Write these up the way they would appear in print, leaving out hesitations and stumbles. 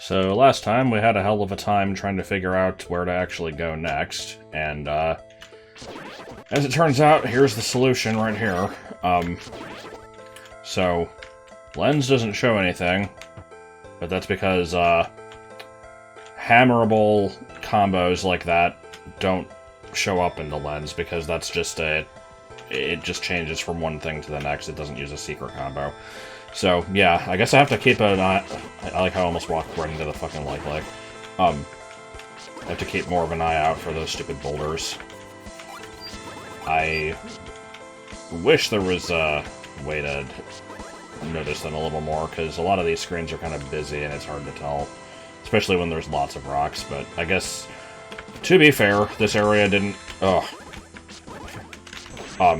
So last time we had a hell of a time trying to figure out where to actually go next, and as it turns out, here's the solution right here. So lens doesn't show anything, but that's because hammerable combos like that don't show up in the lens because that's just it just changes from one thing to the next. It doesn't use a secret combo. So, yeah, I guess I have to keep an eye... I like how I almost walked right into the fucking light. I have to keep more of an eye out for those stupid boulders. I wish there was a way to notice them a little more, because a lot of these screens are kind of busy and it's hard to tell. Especially when there's lots of rocks, but I guess, to be fair, this area didn't...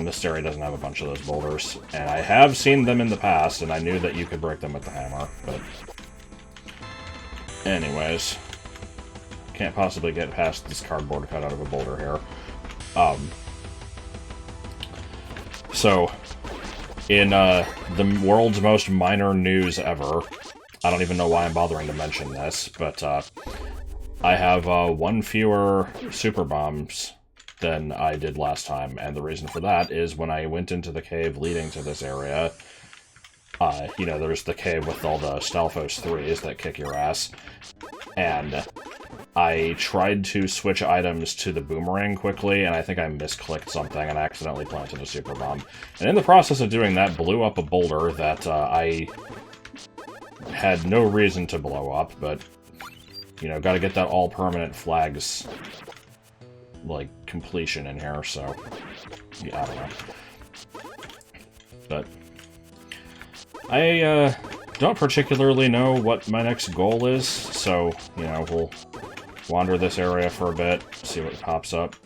this area doesn't have a bunch of those boulders, and I have seen them in the past, and I knew that you could break them with the hammer, but... Anyways. Can't possibly get past this cardboard cut out of a boulder here. So, in, the world's most minor news ever, I don't even know why I'm bothering to mention this, but, I have, one fewer super bombs than I did last time, and the reason for that is when I went into the cave leading to this area, you know, there's the cave with all the Stalfos 3s that kick your ass, and I tried to switch items to the boomerang quickly, and I think I misclicked something and accidentally planted a super bomb. And in the process of doing that, blew up a boulder that I had no reason to blow up, but, you know, gotta get that all-permanent flags, like, completion in here, so, yeah, I don't know. But, I, don't particularly know what my next goal is, so, you know, we'll wander this area for a bit, see what pops up.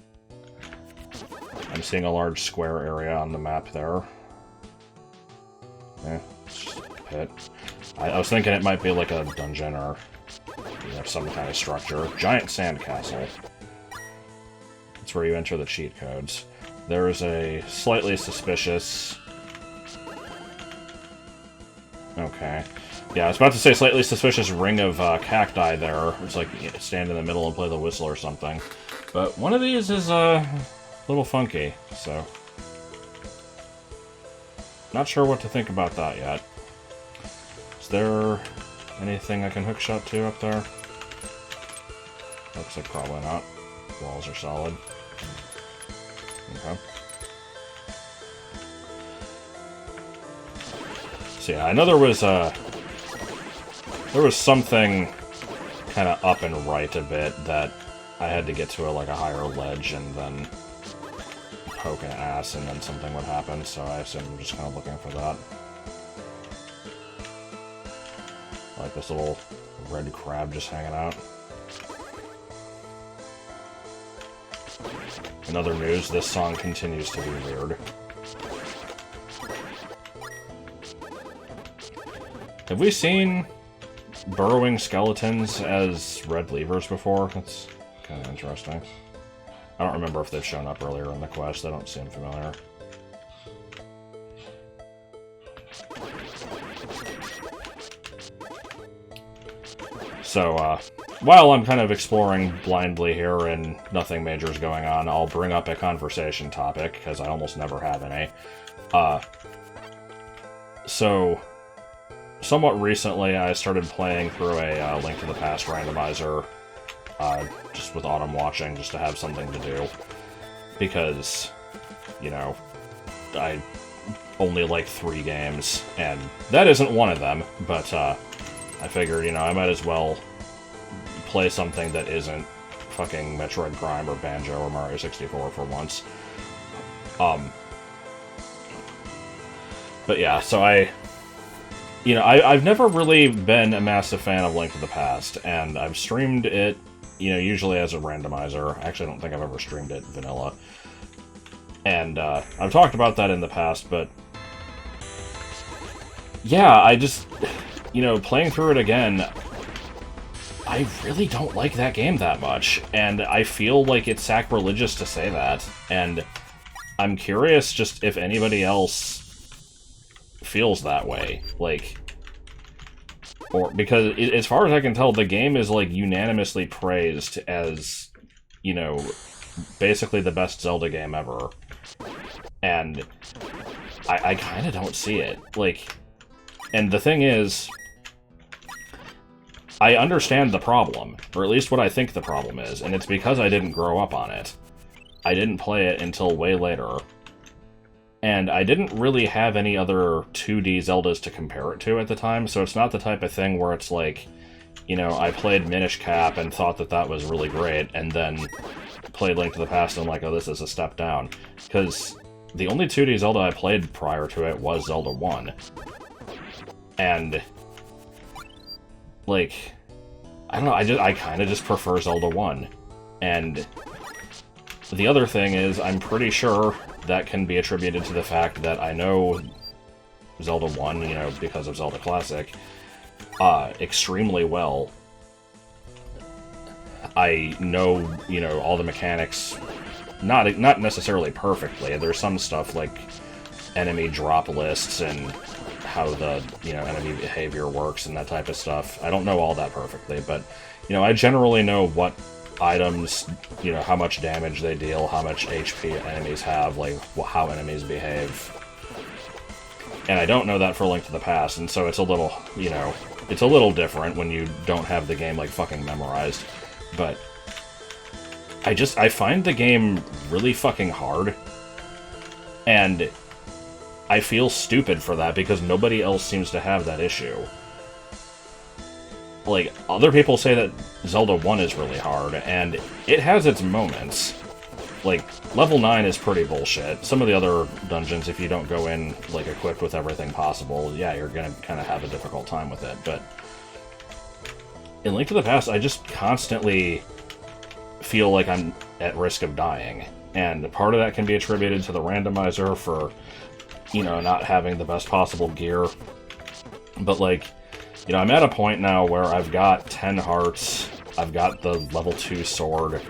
I'm seeing a large square area on the map there. It's just a pit. I was thinking it might be like a dungeon or, you know, some kind of structure. Giant sandcastle. That's where you enter the cheat codes. There is a slightly suspicious... Okay. Yeah, I was about to say slightly suspicious ring of cacti there. It's like, stand in the middle and play the whistle or something. But one of these is a little funky, so... Not sure what to think about that yet. Is there anything I can hookshot to up there? Looks like probably not. Walls are solid. Okay. So yeah, I know there was something kind of up and right a bit that I had to get to a higher ledge and then poke an ass and then something would happen, so I assume I'm just kind of looking for that. Like this little red crab just hanging out. In other news, this song continues to be weird. Have we seen burrowing skeletons as red levers before? That's kind of interesting. I don't remember if they've shown up earlier in the quest. They don't seem familiar. So, while I'm kind of exploring blindly here and nothing major is going on, I'll bring up a conversation topic, because I almost never have any. So, somewhat recently I started playing through a Link to the Past randomizer, just with Autumn watching, just to have something to do. Because, you know, I only like 3 games, and that isn't one of them, but, I figured, you know, I might as well play something that isn't fucking Metroid Prime or Banjo or Mario 64 for once. But yeah, so I've never really been a massive fan of Link to the Past, and I've streamed it, you know, usually as a randomizer. Actually, I don't think I've ever streamed it vanilla. And, I've talked about that in the past, but... Yeah, I just... You know, playing through it again, I really don't like that game that much, and I feel like it's sacrilegious to say that, and I'm curious just if anybody else feels that way. Like, Or because, as far as I can tell, the game is, like, unanimously praised as, you know, basically the best Zelda game ever. And I kind of don't see it. Like, and the thing is, I understand the problem, or at least what I think the problem is, and it's because I didn't grow up on it. I didn't play it until way later. And I didn't really have any other 2D Zeldas to compare it to at the time, so it's not the type of thing where it's like, you know, I played Minish Cap and thought that that was really great, and then played Link to the Past and I'm like, oh, this is a step down. Because the only 2D Zelda I played prior to it was Zelda 1. And, like, I don't know, I kind of just prefer Zelda 1. And the other thing is, I'm pretty sure that can be attributed to the fact that I know Zelda 1, you know, because of Zelda Classic, extremely well. I know, you know, all the mechanics, not necessarily perfectly. There's some stuff like enemy drop lists and how the, you know, enemy behavior works and that type of stuff. I don't know all that perfectly, but, you know, I generally know what items, you know, how much damage they deal, how much HP enemies have, like, how enemies behave. And I don't know that for Link to the Past, and so it's a little, you know, it's a little different when you don't have the game, like, fucking memorized. But I find the game really fucking hard, and I feel stupid for that because nobody else seems to have that issue. Like, other people say that Zelda 1 is really hard, and it has its moments. Like, level 9 is pretty bullshit. Some of the other dungeons, if you don't go in, like, equipped with everything possible, yeah, you're gonna kind of have a difficult time with it, but in Link to the Past, I just constantly feel like I'm at risk of dying, and part of that can be attributed to the randomizer for, you know, not having the best possible gear, but, like, you know, I'm at a point now where I've got 10 hearts, I've got the level 2 sword,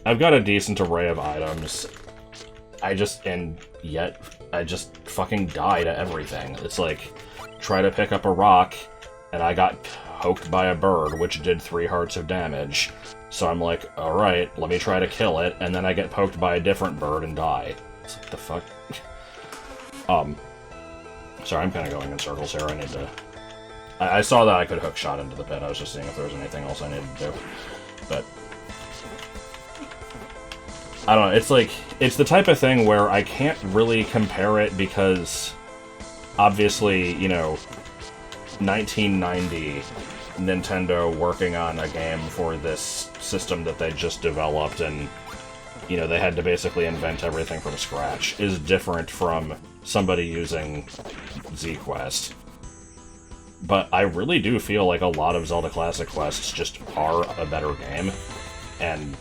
I've got a decent array of items, and yet, I just fucking die to everything. It's like, try to pick up a rock, and I got poked by a bird, which did 3 hearts of damage. So I'm like, alright, let me try to kill it, and then I get poked by a different bird and die. It's like, the fuck? Sorry, I'm kind of going in circles here. I need to... I saw that I could hookshot into the pit. I was just seeing if there was anything else I needed to do. But I don't know. It's like, it's the type of thing where I can't really compare it because obviously, you know, 1990, Nintendo working on a game for this system that they just developed and, you know, they had to basically invent everything from scratch is different from somebody using Z-Quest. But I really do feel like a lot of Zelda Classic quests just are a better game, and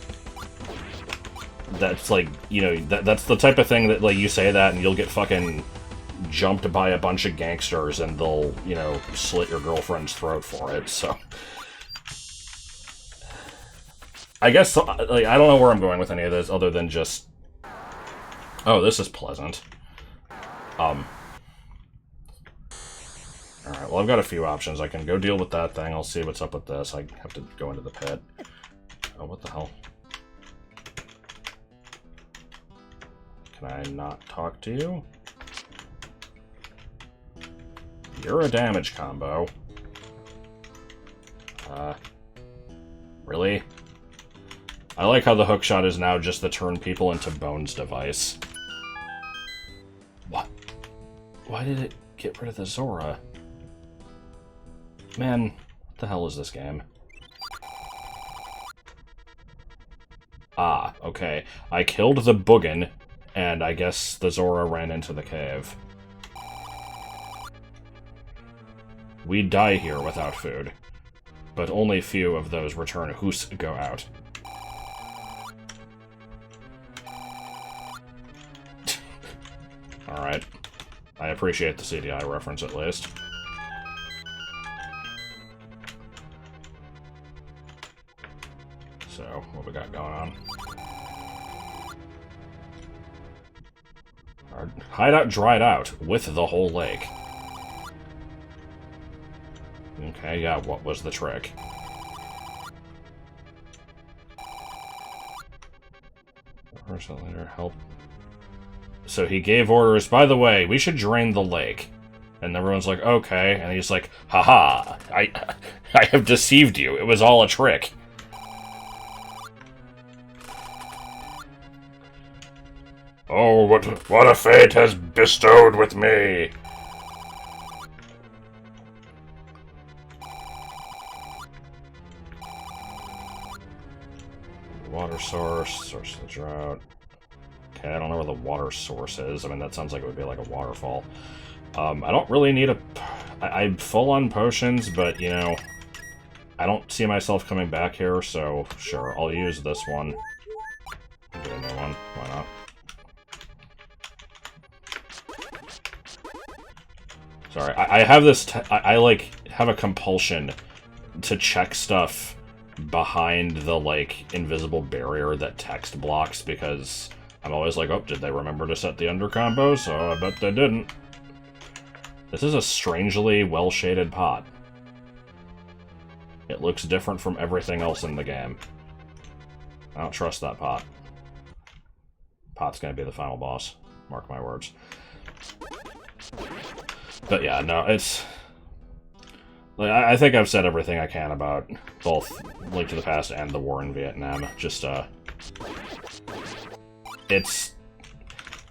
that's like, you know, that's the type of thing that, like, you say that and you'll get fucking jumped by a bunch of gangsters and they'll, you know, slit your girlfriend's throat for it, so... I guess, like, I don't know where I'm going with any of this other than just... Oh, this is pleasant. Alright, well, I've got a few options. I can go deal with that thing. I'll see what's up with this. I have to go into the pit. Oh, what the hell? Can I not talk to you? You're a damage combo. Really? I like how the hookshot is now just the turn people into bones device. What? Why did it get rid of the Zora? Man, what the hell is this game? Ah, okay. I killed the Boogan, and I guess the Zora ran into the cave. We die here without food, but only few of those return whose go out. Alright. I appreciate the CDI reference, at least. So, what we got going on? Our hideout dried out, with the whole lake. Okay, yeah, what was the trick? Parcel later help. So he gave orders, by the way, we should drain the lake. And everyone's like, okay. And he's like, haha, I have deceived you. It was all a trick. Oh, what a fate has bestowed with me. Water source of the drought. Okay, I don't know where the water source is. I mean, that sounds like it would be like a waterfall. I don't really need a... I'm full on potions, but, you know, I don't see myself coming back here, so sure, I'll use this one. Get a new one. Why not? Sorry, I have this... I, like, have a compulsion to check stuff behind the, like, invisible barrier that text blocks, because I'm always like, oh, did they remember to set the under combo? So I bet they didn't. This is a strangely well-shaded pot. It looks different from everything else in the game. I don't trust that pot. Pot's gonna be the final boss. Mark my words. But yeah, no, it's... Like, I think I've said everything I can about both Link to the Past and the war in Vietnam. Just, it's...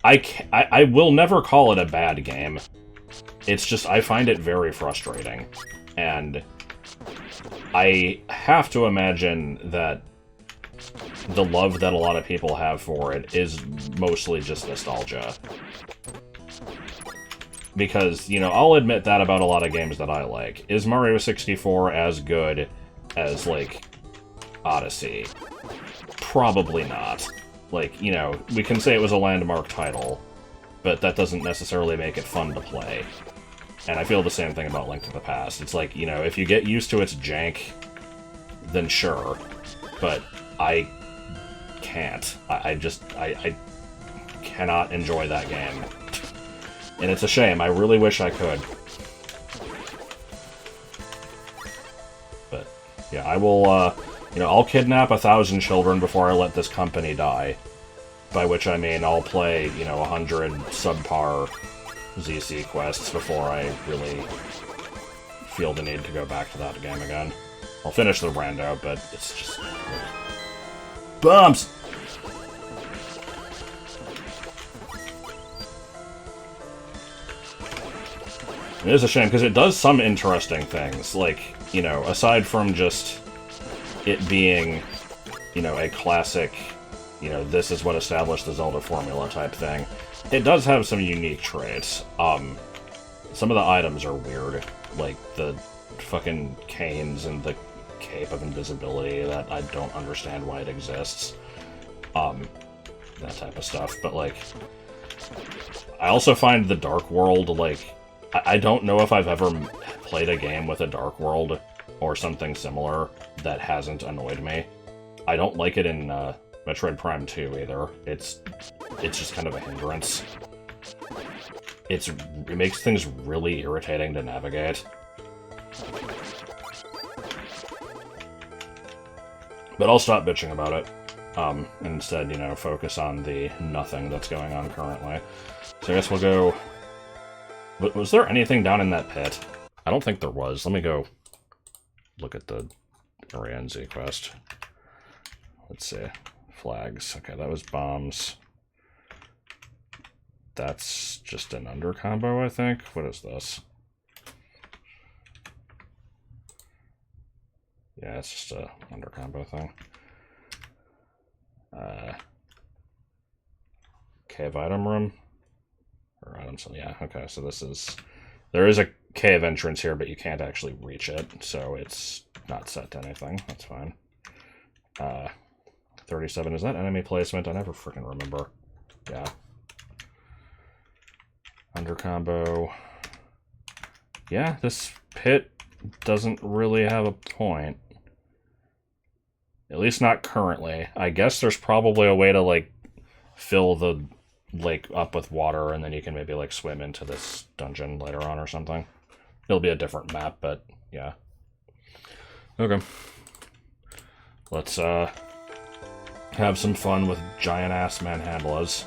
I will never call it a bad game. It's just, I find it very frustrating. And I have to imagine that the love that a lot of people have for it is mostly just nostalgia. Because, you know, I'll admit that about a lot of games that I like. Is Mario 64 as good as, like, Odyssey? Probably not. Like, you know, we can say it was a landmark title, but that doesn't necessarily make it fun to play. And I feel the same thing about Link to the Past. It's like, you know, if you get used to its jank, then sure. But I can't. I cannot enjoy that game. And it's a shame. I really wish I could. But, yeah, I will, you know, I'll kidnap 1,000 children before I let this company die. By which I mean I'll play, you know, 100 subpar ZC quests before I really feel the need to go back to that game again. I'll finish the rando, but it's just... Bumps! It is a shame, because it does some interesting things, like, you know, aside from just it being, you know, a classic, you know, this is what established the Zelda formula type thing, it does have some unique traits. Some of the items are weird, like the fucking canes and the cape of invisibility that I don't understand why it exists. That type of stuff, but, like, I also find the Dark World, like, I don't know if I've ever played a game with a Dark World or something similar that hasn't annoyed me. I don't like it in Metroid Prime 2 either. It's just kind of a hindrance. It makes things really irritating to navigate. But I'll stop bitching about it. And instead, you know, focus on the nothing that's going on currently. So I guess we'll go... Was there anything down in that pit? I don't think there was. Let me go look at the Orienzi quest. Let's see. Flags. Okay, that was bombs. That's just an under combo, I think. What is this? Yeah, it's just a under combo thing. Cave item room? Or items, yeah, okay, so this is... There is a cave entrance here, but you can't actually reach it, so it's not set to anything. That's fine. 37, is that enemy placement? I never freaking remember. Yeah. Under combo. Yeah, this pit doesn't really have a point. At least not currently. I guess there's probably a way to, like, fill the lake up with water, and then you can maybe, like, swim into this dungeon later on or something. It'll be a different map, but Yeah. Okay. Let's, have some fun with giant-ass manhandlers.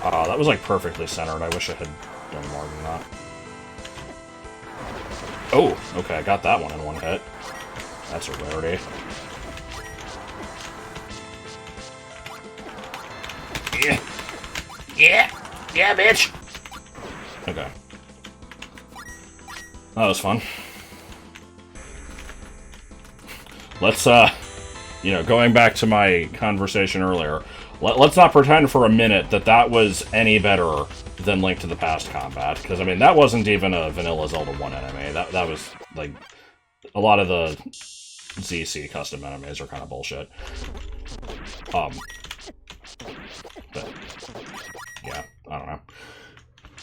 That was, like, perfectly centered. I wish I had done more than that. Oh, okay, I got that one in one hit. That's a rarity. Yeah! Yeah! Yeah, bitch! Okay. That was fun. Let's, you know, going back to my conversation earlier, let's not pretend for a minute that that was any better than Link to the Past combat, because, I mean, that wasn't even a vanilla Zelda 1 enemy. That was, like, a lot of the ZC custom enemies are kind of bullshit. But, yeah, I don't know.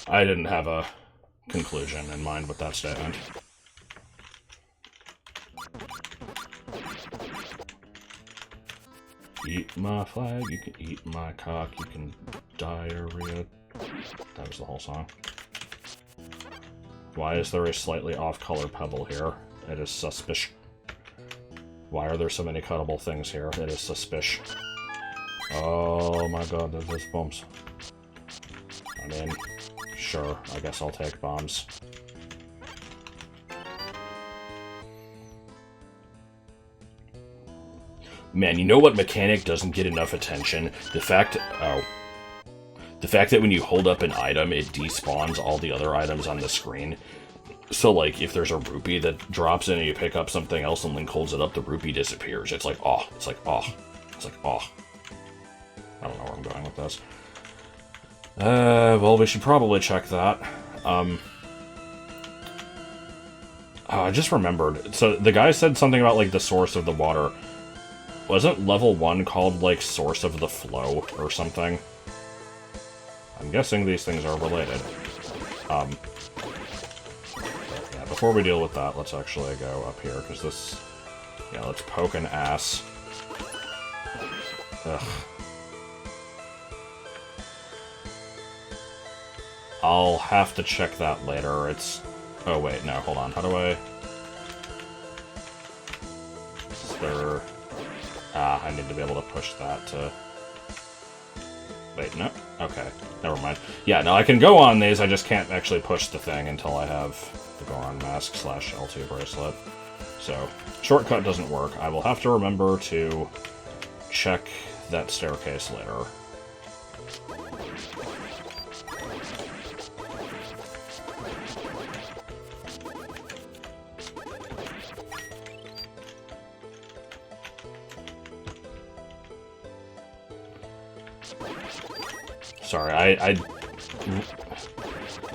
I didn't have a conclusion in mind with that statement. Eat my flag, you can eat my cock, you can diarrhea. That was the whole song. Why is there a slightly off-color pebble here? It is suspicious. Why are there so many cuttable things here? It is suspicious. Oh my god, there's bombs. I mean, sure, I guess I'll take bombs. Man, you know what mechanic doesn't get enough attention? The fact that when you hold up an item, it despawns all the other items on the screen. So, like, if there's a rupee that drops in and you pick up something else and Link holds it up, the rupee disappears. It's like, oh. It's like, oh. It's like, oh. I don't know where I'm going with this. Well, we should probably check that. I just remembered. So, the guy said something about, like, the source of the water. Wasn't level 1 called, like, Source of the Flow or something? I'm guessing these things are related. Yeah, before we deal with that, let's actually go up here, because this... Yeah, let's poke an ass. Ugh. I'll have to check that later. It's... Oh, wait, no, hold on. How do I... Is there... I need to be able to push that to... Wait, no? Okay, never mind. Yeah, no, I can go on these, I just can't actually push the thing until I have the Goron Mask / L2 bracelet. So, shortcut doesn't work. I will have to remember to check that staircase later. Sorry,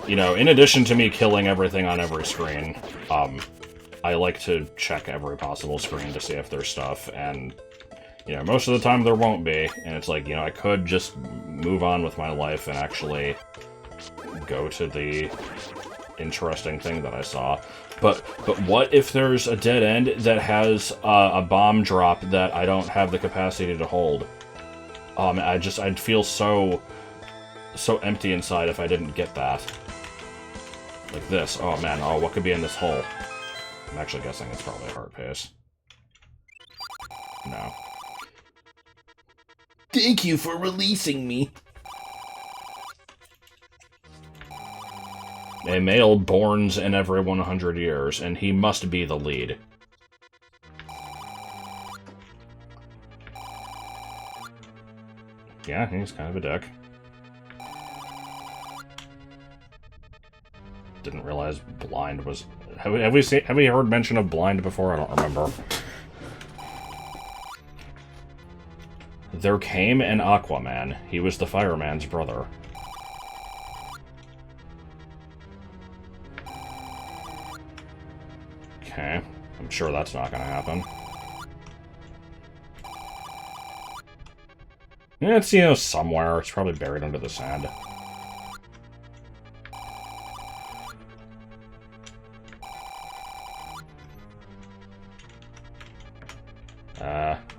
you know, in addition to me killing everything on every screen, I like to check every possible screen to see if there's stuff, and, you know, most of the time there won't be, and it's like, you know, I could just move on with my life and actually go to the interesting thing that I saw. But what if there's a dead end that has a bomb drop that I don't have the capacity to hold? I'd feel so empty inside if I didn't get that. Like this. Oh man, oh, what could be in this hole? I'm actually guessing it's probably a heart pace. No. Thank you for releasing me! A male borns in every 100 years, and he must be the lead. Yeah, he's kind of a dick. Didn't realize blind was... Have we heard mention of blind before? I don't remember. There came an Aquaman. He was the fireman's brother. Okay. I'm sure that's not gonna happen. Yeah, it's, you know, somewhere. It's probably buried under the sand.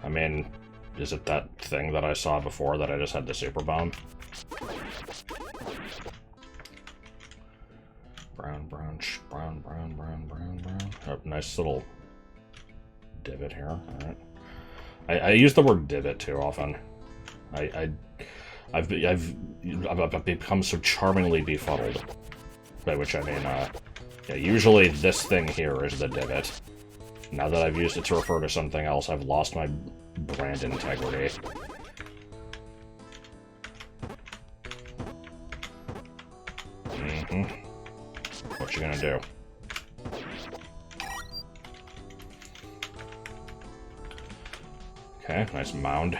I mean, Is it that thing that I saw before that I just had the super bomb? Brown, brown, brown, brown, brown, brown, brown. Oh, nice little divot here. Alright. I use the word divot too often. I've become so charmingly befuddled. By which I mean, yeah, usually this thing here is the divot. Now that I've used it to refer to something else, I've lost my brand integrity. What you gonna do? Okay, nice mound.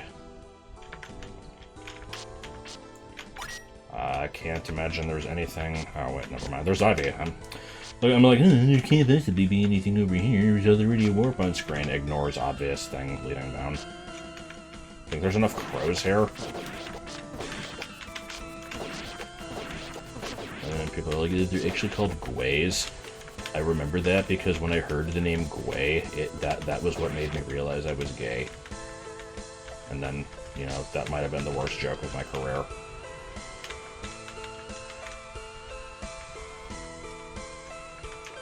I can't imagine there's anything... Oh, wait, never mind. There's Ivy. I'm like, there can't possibly be anything over here. There's already a warp on screen. Ignores obvious thing leading down. Think there's enough crows here? And people are like, they're actually called Gways. I remember that because when I heard the name Gway, that was what made me realize I was gay. And then, you know, that might have been the worst joke of my career.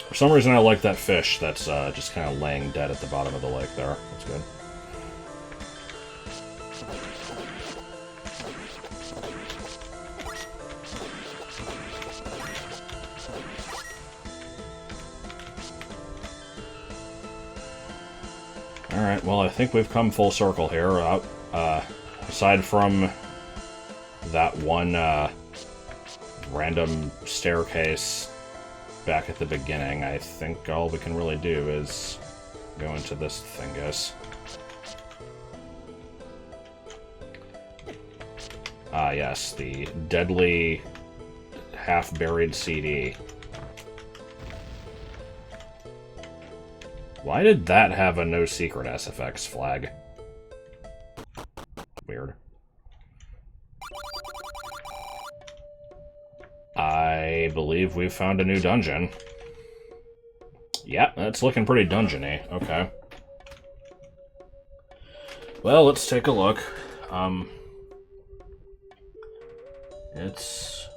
For some reason I like that fish that's just kind of laying dead at the bottom of the lake there. That's good. Alright, well I think we've come full circle here. Aside from that one random staircase back at the beginning, I think all we can really do is go into this thingus. Ah, yes, the deadly half-buried CD. Why did that have a no secret SFX flag? Weird. I believe we've found a new dungeon. Yeah, that's looking pretty dungeon-y. Okay. Well, let's take a look. It's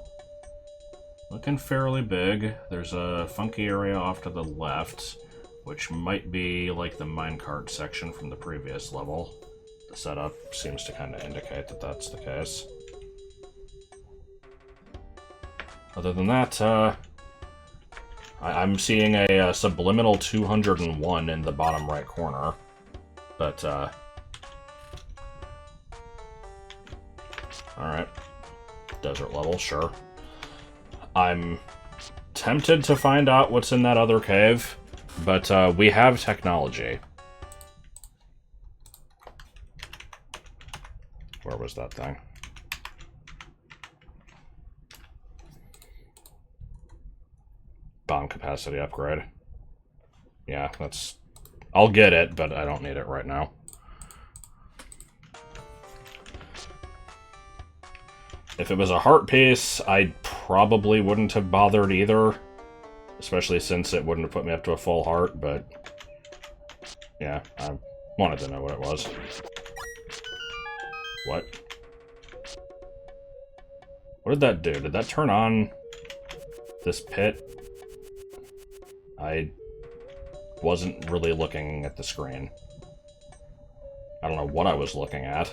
looking fairly big. There's a funky area off to the left, which might be like the minecart section from the previous level. The setup seems to kind of indicate that that's the case. Other than that, I'm seeing a subliminal 201 in the bottom right corner, but, alright. Desert level, sure. I'm tempted to find out what's in that other cave, but, we have technology. Where was that thing? Bomb capacity upgrade. Yeah, that's... I'll get it, but I don't need it right now. If it was a heart piece, I probably wouldn't have bothered either. Especially since it wouldn't have put me up to a full heart, but... Yeah, I wanted to know what it was. What? What did that do? Did that turn on this pit? I wasn't really looking at the screen. I don't know what I was looking at.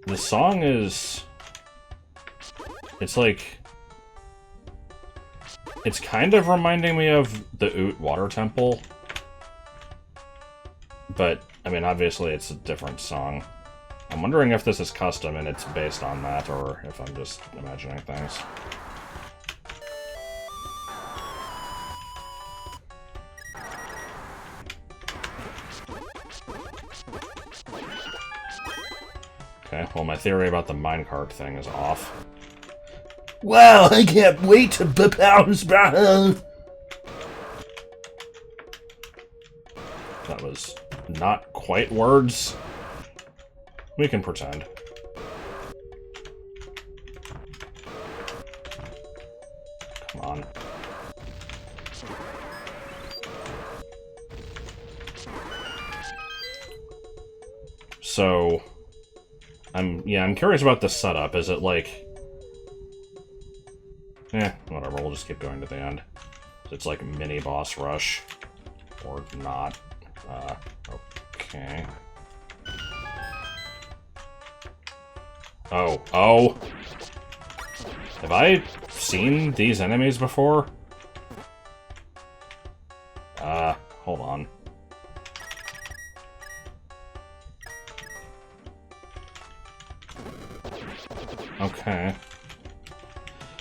The song is... It's like... It's kind of reminding me of the Oot Water Temple. But, I mean, obviously it's a different song. I'm wondering if this is custom and it's based on that, or if I'm just imagining things. Okay, well, my theory about the minecart thing is off. Wow, I can't wait to bounce. That was not quite words. We can pretend. on. So, I'm curious about the setup. Is it like... whatever, we'll just keep going to the end. It's like mini boss rush. Or not. Okay. Oh. Have I seen these enemies before? Hold on. Okay.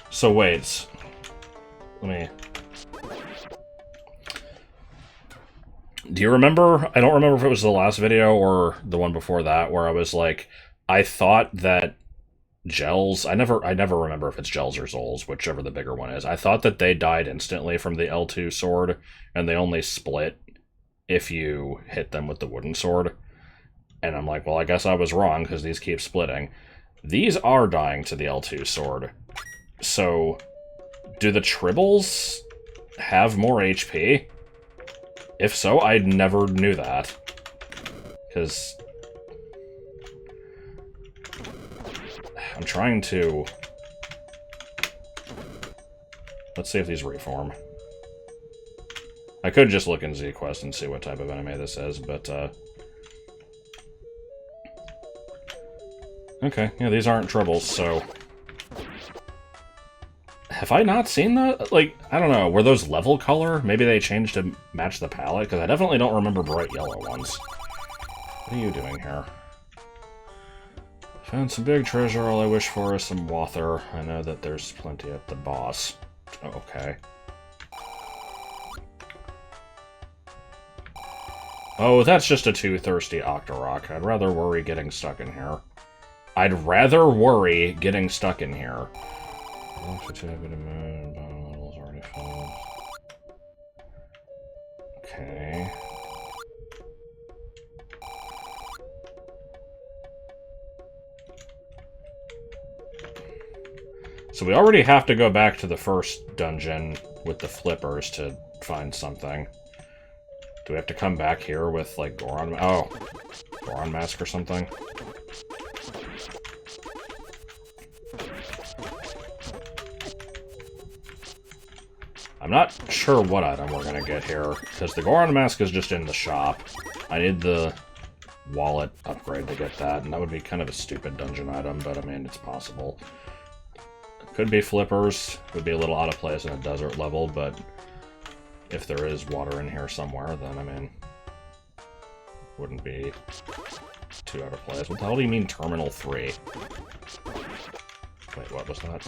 So wait. Let me... Do you remember? I don't remember if it was the last video or the one before that, where I was like, I thought that gels... I never remember if it's gels or Zols, whichever the bigger one is. I thought that they died instantly from the L2 sword, and they only split if you hit them with the wooden sword. And I'm like, well, I guess I was wrong, because these keep splitting. These are dying to the L2 sword. So, do the tribbles have more HP? If so, I never knew that. Because... I'm trying to... Let's see if these reform. I could just look in Z-Quest and see what type of enemy this is, but, okay, yeah, these aren't tribbles, so... Have I not seen that? Like, I don't know, were those level color? Maybe they changed to match the palette? Because I definitely don't remember bright yellow ones. What are you doing here? Found some big treasure, all I wish for is some water. I know that there's plenty at the boss. Oh, okay. Oh, that's just a too thirsty Octorok. I'd rather worry getting stuck in here. I'd rather worry getting stuck in here. Okay. So we already have to go back to the first dungeon with the flippers to find something. Do we have to come back here with, like, Goron... Oh, Goron Mask or something? I'm not sure what item we're gonna get here, because the Goron Mask is just in the shop. I need the wallet upgrade to get that, and that would be kind of a stupid dungeon item, but I mean, it's possible. Could be flippers, would be a little out of place in a desert level, but if there is water in here somewhere, then, I mean, wouldn't be too out of place. What the hell do you mean Terminal 3? Wait, what was that?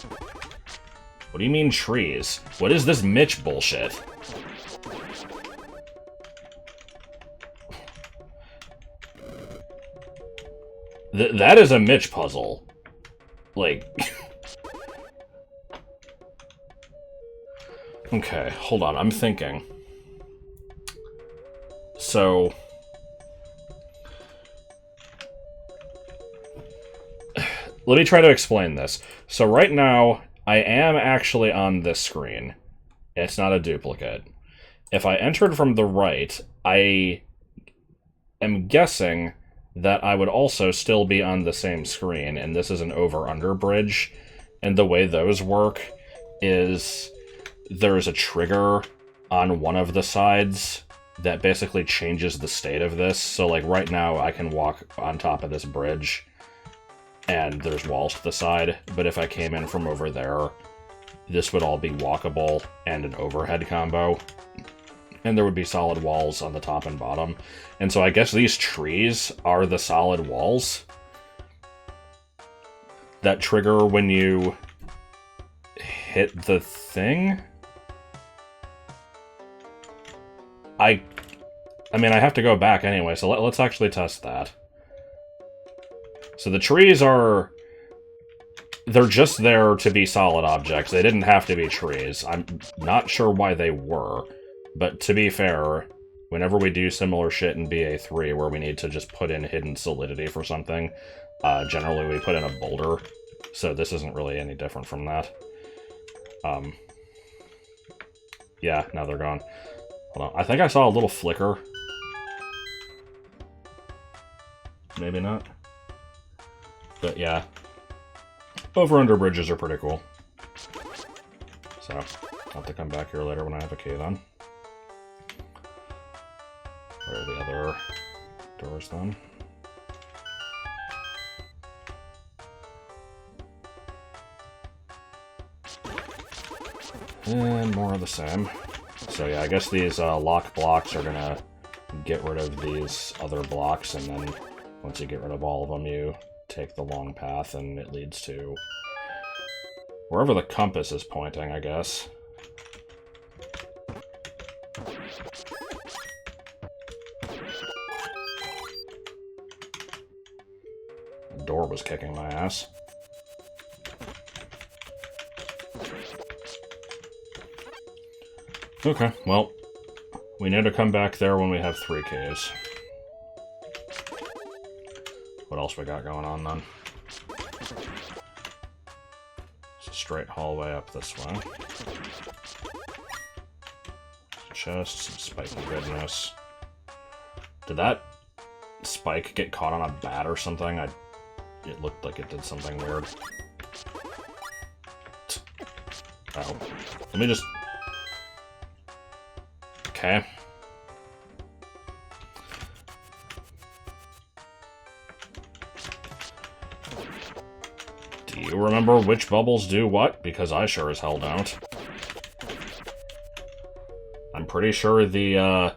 What do you mean trees? What is this Mitch bullshit? That is a Mitch puzzle. Like... Okay, hold on, I'm thinking. So... Let me try to explain this. So right now, I am actually on this screen. It's not a duplicate. If I entered from the right, I am guessing that I would also still be on the same screen, and this is an over-under bridge. And the way those work is there's a trigger on one of the sides that basically changes the state of this. So, like, right now, I can walk on top of this bridge, and there's walls to the side, but if I came in from over there, this would all be walkable and an overhead combo, and there would be solid walls on the top and bottom. And so I guess these trees are the solid walls that trigger when you hit the thing? I mean, I have to go back anyway, so let's actually test that. So the trees are... They're just there to be solid objects. They didn't have to be trees. I'm not sure why they were. But to be fair, whenever we do similar shit in BA3 where we need to just put in hidden solidity for something, generally we put in a boulder. So this isn't really any different from that. Yeah, now they're gone. Hold on. I think I saw a little flicker. Maybe not. But yeah. Over-under bridges are pretty cool. So, I'll have to come back here later when I have a key then. Where are the other doors then? And more of the same. So yeah, I guess these lock blocks are gonna get rid of these other blocks, and then once you get rid of all of them, you take the long path, and it leads to wherever the compass is pointing, I guess. The door was kicking my ass. Okay, well, we need to come back there when we have 3 keys. What else we got going on, then? It's a straight hallway up this way. Chest, some spiky goodness. Did that spike get caught on a bat or something? It looked like it did something weird. Oh. Let me just... Okay. Do you remember which bubbles do what? Because I sure as hell don't. I'm pretty sure the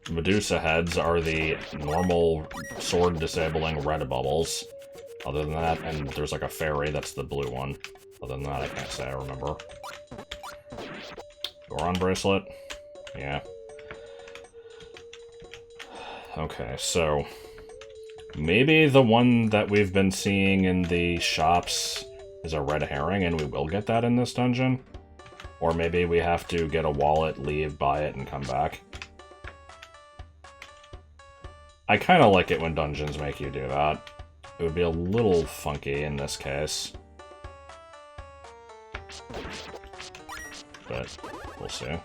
Medusa heads are the normal sword disabling red bubbles. Other than that, and there's like a fairy, that's the blue one. Other than that, I can't say I remember. Goron bracelet? Yeah. Okay, so maybe the one that we've been seeing in the shops is a red herring, and we will get that in this dungeon. Or maybe we have to get a wallet, leave, buy it, and come back. I kind of like it when dungeons make you do that. It would be a little funky in this case. But we'll see. Okay,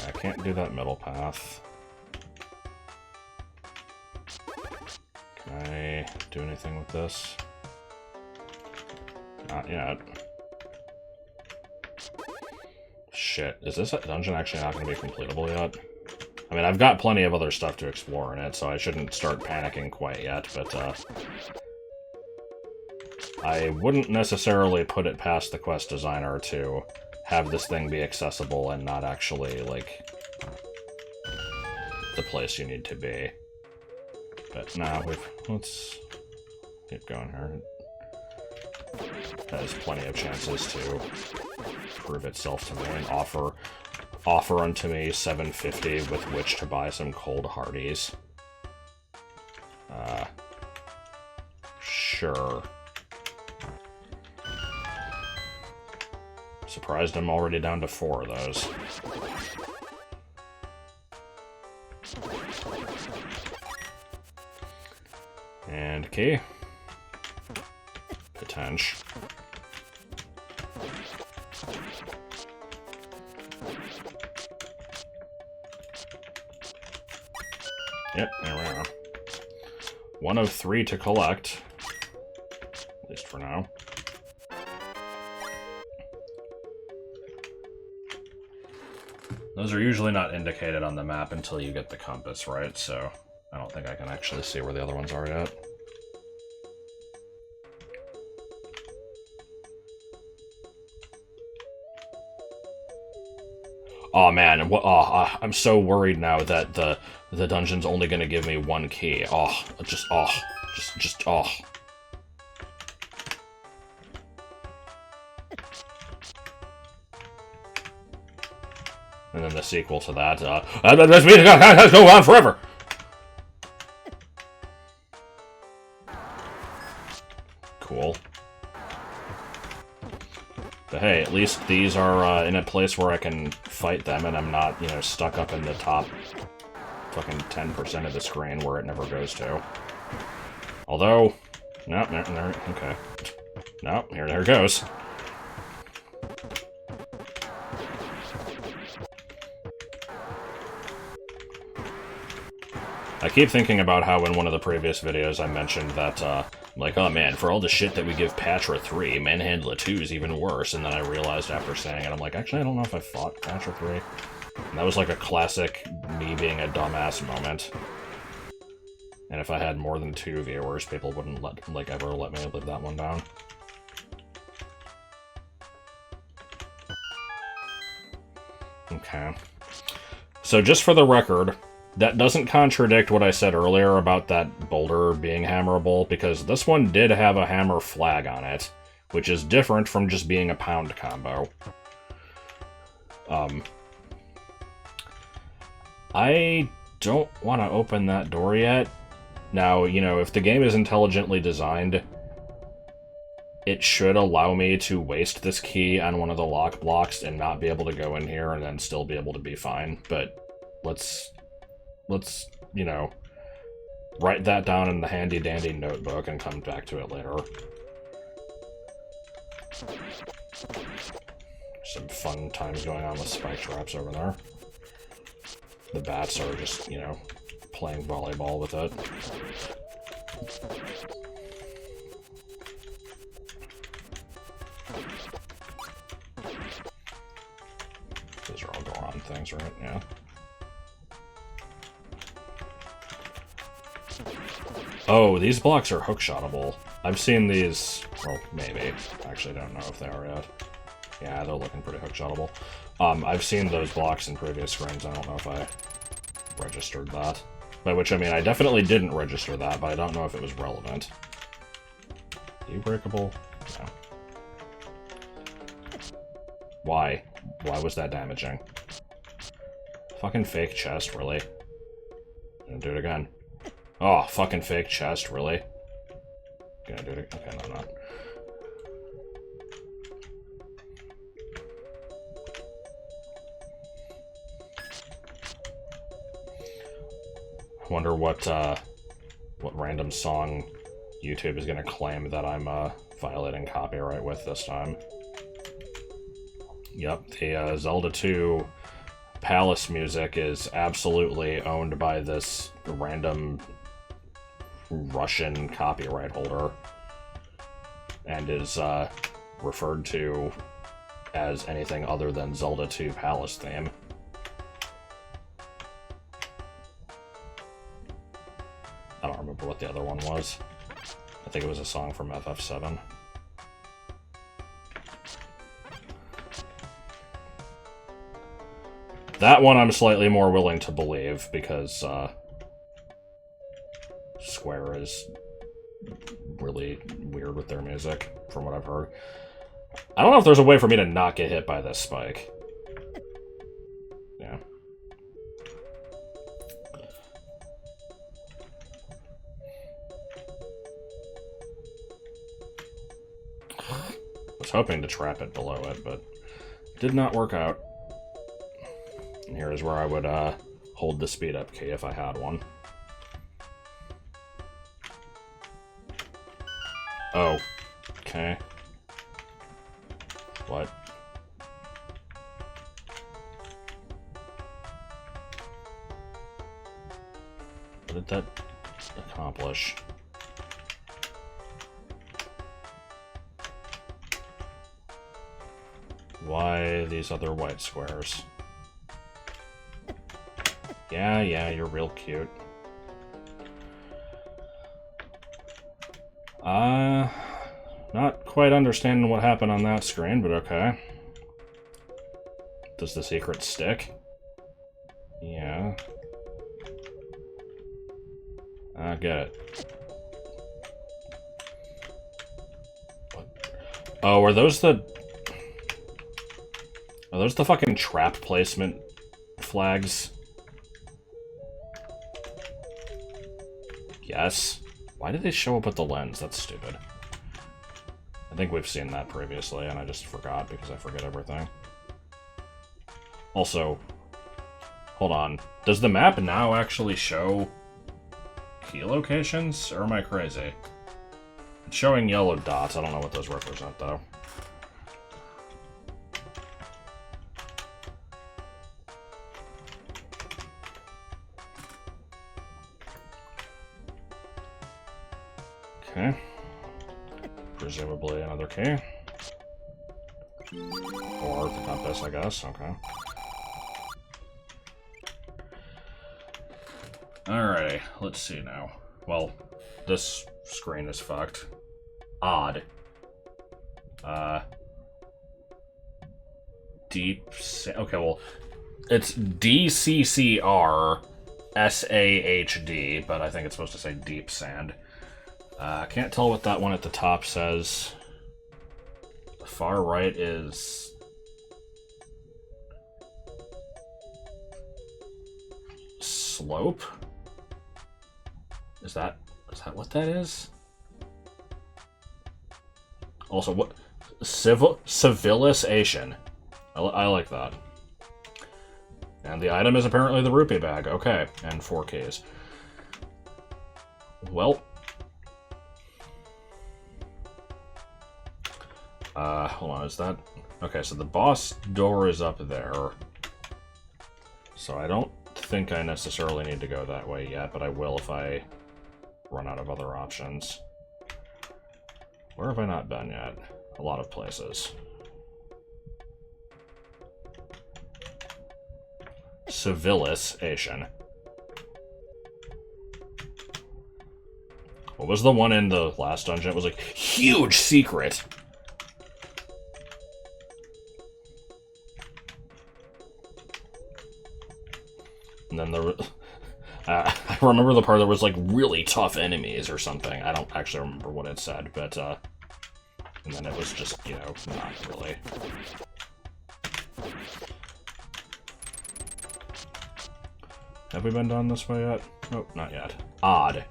I can't do that middle path. Can I do anything with this? Not yet. Shit, is this dungeon actually not going to be completable yet? I mean, I've got plenty of other stuff to explore in it, so I shouldn't start panicking quite yet, but, I wouldn't necessarily put it past the quest designer to have this thing be accessible and not actually, like, the place you need to be. But, nah, let's keep going here. It has plenty of chances to prove itself to me and offer unto me $7.50 with which to buy some cold Hardies. Sure. Surprised I'm already down to 4 of those. And key. Potential. Yep, there we are. 1 of 3 to collect. At least for now. Those are usually not indicated on the map until you get the compass, right? So I don't think I can actually see where the other ones are yet. Oh man, I'm so worried now that the dungeon's only gonna give me 1 key. Just. And then the sequel to that, this meeting has to go on forever! Cool. But hey, at least these are in a place where I can fight them and I'm not, you know, stuck up in the top fucking 10% of the screen where it never goes to. Although, no, okay. No, here it goes. I keep thinking about how in one of the previous videos I mentioned that, like, oh man, for all the shit that we give Patra 3, Manhandla 2 is even worse, and then I realized after saying it, I'm like, actually, I don't know if I fought Patra 3. And that was like a classic me being a dumbass moment. And if I had more than 2 viewers, people wouldn't ever let me live that one down. Okay. So just for the record, that doesn't contradict what I said earlier about that boulder being hammerable, because this one did have a hammer flag on it, which is different from just being a pound combo. I don't want to open that door yet. Now, you know, if the game is intelligently designed, it should allow me to waste this key on one of the lock blocks and not be able to go in here and then still be able to be fine. But let's you know, write that down in the handy-dandy notebook and come back to it later. Some fun times going on with spike traps over there. The bats are just, you know, playing volleyball with it. These are all Goron things, right? Yeah. Oh, these blocks are hookshotable. I've seen these... Well, maybe. Actually, don't know if they are yet. Yeah, they're looking pretty hookshotable. I've seen those blocks in previous screens. I don't know if I registered that. By which I mean, I definitely didn't register that, but I don't know if it was relevant. U-breakable? No. Why? Why was that damaging? Fucking fake chest, really? Gonna do it again. Oh, fucking fake chest, really? Gonna do it again. Okay, no, not. I wonder what random song YouTube is gonna claim that I'm violating copyright with this time. Yep, the Zelda 2 Palace music is absolutely owned by this random Russian copyright holder and is referred to as anything other than Zelda 2 Palace theme. I don't remember what the other one was. I think it was a song from FF7. That one I'm slightly more willing to believe, because Square is really weird with their music, from what I've heard. I don't know if there's a way for me to not get hit by this spike. Yeah. I was hoping to trap it below it, but did not work out. And here's where I would hold the speed up key if I had one. Oh. Okay. What? What did that accomplish? Why these other white squares? Yeah, you're real cute. Not quite understanding what happened on that screen, but okay. Does the secret stick? Yeah. I get it. What? Oh, are those the fucking trap placement flags? Yes. Why did they show up at the lens? That's stupid. I think we've seen that previously, and I just forgot because I forget everything. Also, hold on. Does the map now actually show key locations, or am I crazy? It's showing yellow dots. I don't know what those represent, though. Okay. Presumably another key. Or the compass, I guess. Okay. Alrighty, let's see now. Well, this screen is fucked. Odd. Okay, well, it's DCCR-SAHD, but I think it's supposed to say deep sand. Can't tell what that one at the top says. The far right is... slope? Is that what that is? Also, what? Civilization. I like that. And the item is apparently the rupee bag. Okay, and 4 keys. Well. Hold on, is that... Okay, so the boss door is up there. So I don't think I necessarily need to go that way yet, but I will if I run out of other options. Where have I not been yet? A lot of places. Civilization. What was the one in the last dungeon? It was like, huge secret! And then I remember the part that was like really tough enemies or something. I don't actually remember what it said, but and then it was just, you know, not really. Have we been down this way yet? Nope, not yet. Odd.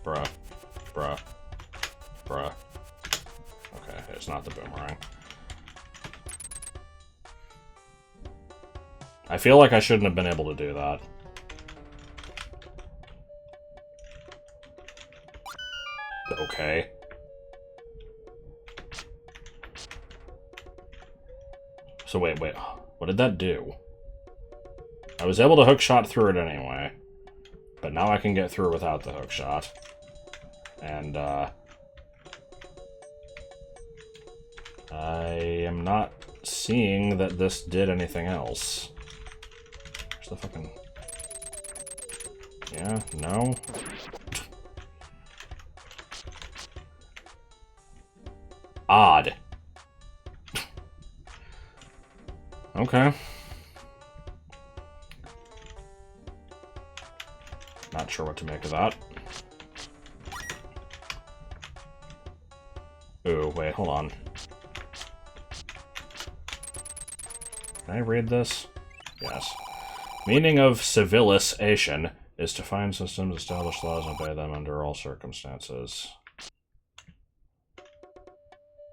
Bruh. Bruh. Bruh. Okay, it's not the boomerang. I feel like I shouldn't have been able to do that. Okay. So wait. What did that do? I was able to hookshot through it anyway. But now I can get through without the hookshot. And, I am not seeing that this did anything else. Where's the fucking... Yeah, no? Odd. Okay. Not sure what to make of that. Ooh, wait, hold on. Can I read this? Yes. Meaning of civilization is to find systems, establish laws, and obey them under all circumstances.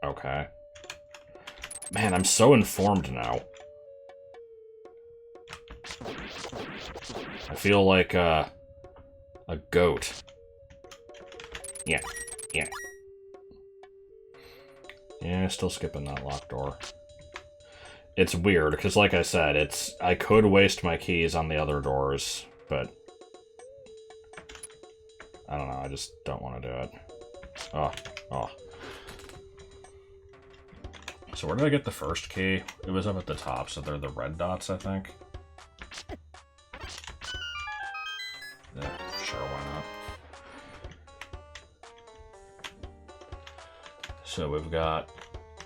Okay. Man, I'm so informed now. I feel like, a goat. Yeah. Yeah, still skipping that locked door. It's weird, because like I said, I could waste my keys on the other doors, but... I don't know, I just don't want to do it. Oh. So where did I get the first key? It was up at the top, so they're the red dots, I think. Yeah, sure, why not? So we've got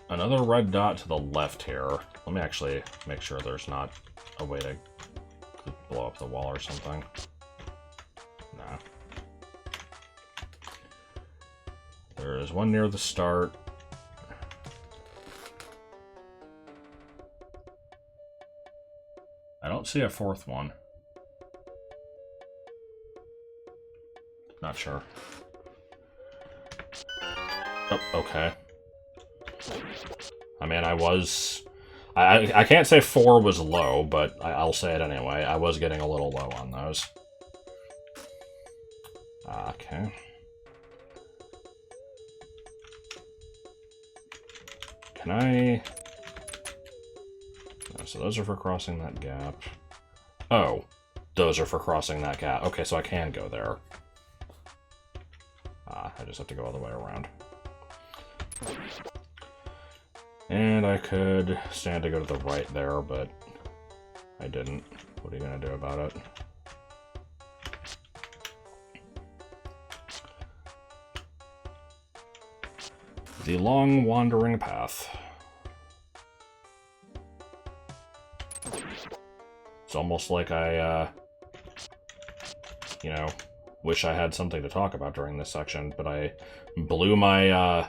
another red dot to the left here. Let me actually make sure there's not a way to blow up the wall or something. Nah. There is one near the start. I don't see a fourth one. Not sure. Oh, okay. I mean, I can't say 4 was low, but I'll say it anyway. I was getting a little low on those. Okay. Can I... So those are for crossing that gap. Oh, those are for crossing that gap. Okay, so I can go there. Ah, I just have to go all the way around. And I could stand to go to the right there, but I didn't. What are you gonna do about it? The long wandering path. It's almost like I, you know, wish I had something to talk about during this section, but I blew my,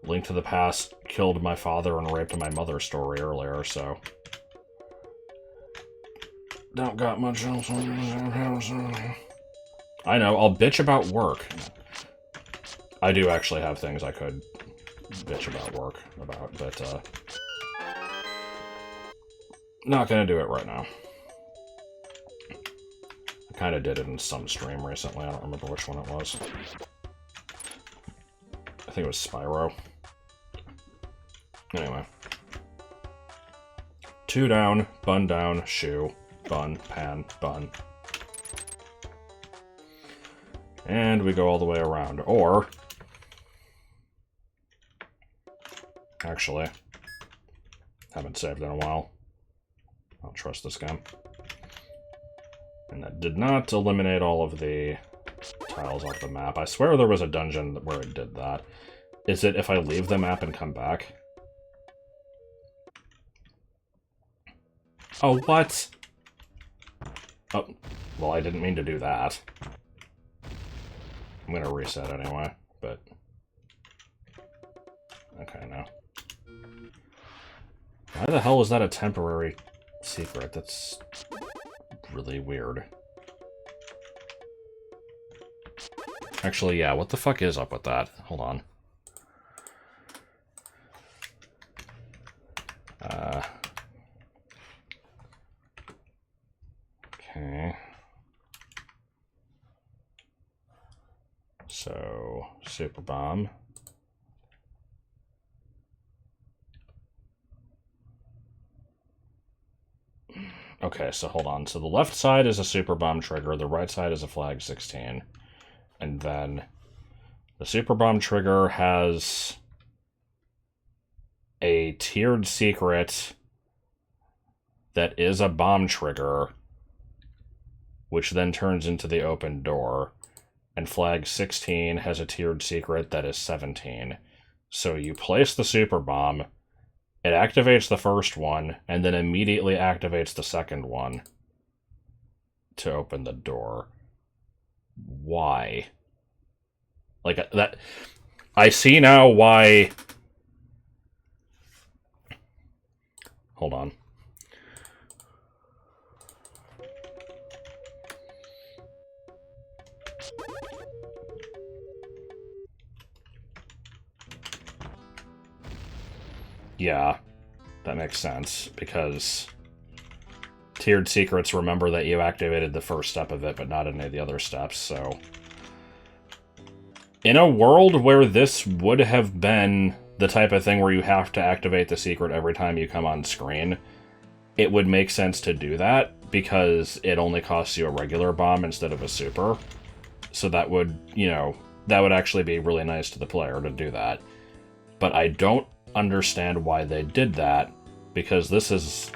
Link to the Past, killed my father and raped my mother story earlier, so... Don't got much else on the I know, I'll bitch about work. I do actually have things I could bitch about work about, but, not gonna do it right now. I kinda did it in some stream recently, I don't remember which one it was. I think it was Spyro. Anyway. 2 down, shoe, bun, pan, bun. And we go all the way around. Or... Actually, haven't saved in a while. I don't trust this game. And that did not eliminate all of the tiles off the map. I swear there was a dungeon where it did that. Is it if I leave the map and come back? Oh, what? Oh, well, I didn't mean to do that. I'm gonna reset anyway, but... Okay, no. Why the hell is that a temporary secret? That's really weird. Actually, yeah, what the fuck is up with that? Hold on. Okay. So, Super Bomb. Okay, so hold on. So the left side is a Super Bomb trigger, the right side is a Flag 16. And then the Super Bomb trigger has a tiered secret that is a bomb trigger, which then turns into the open door. And Flag 16 has a tiered secret that is 17. So you place the Super Bomb, it activates the first one, and then immediately activates the second one to open the door. Why? Like, that... I see now why... Hold on. Yeah, that makes sense, because tiered secrets remember that you activated the first step of it, but not any of the other steps, so... In a world where this would have been the type of thing where you have to activate the secret every time you come on screen, it would make sense to do that, because it only costs you a regular bomb instead of a super. So that would, you know, that would actually be really nice to the player to do that. But I don't understand why they did that, because this is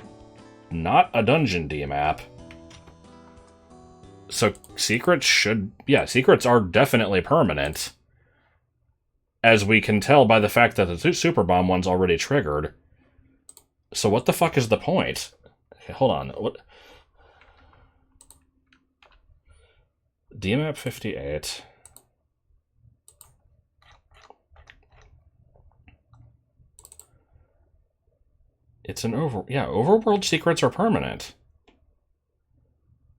not a Dungeon D map. So secrets should... Yeah, secrets are definitely permanent. As we can tell by the fact that the Super Bomb one's already triggered. So what the fuck is the point? Okay, hold on. What? DMAP 58. It's an overworld secrets are permanent.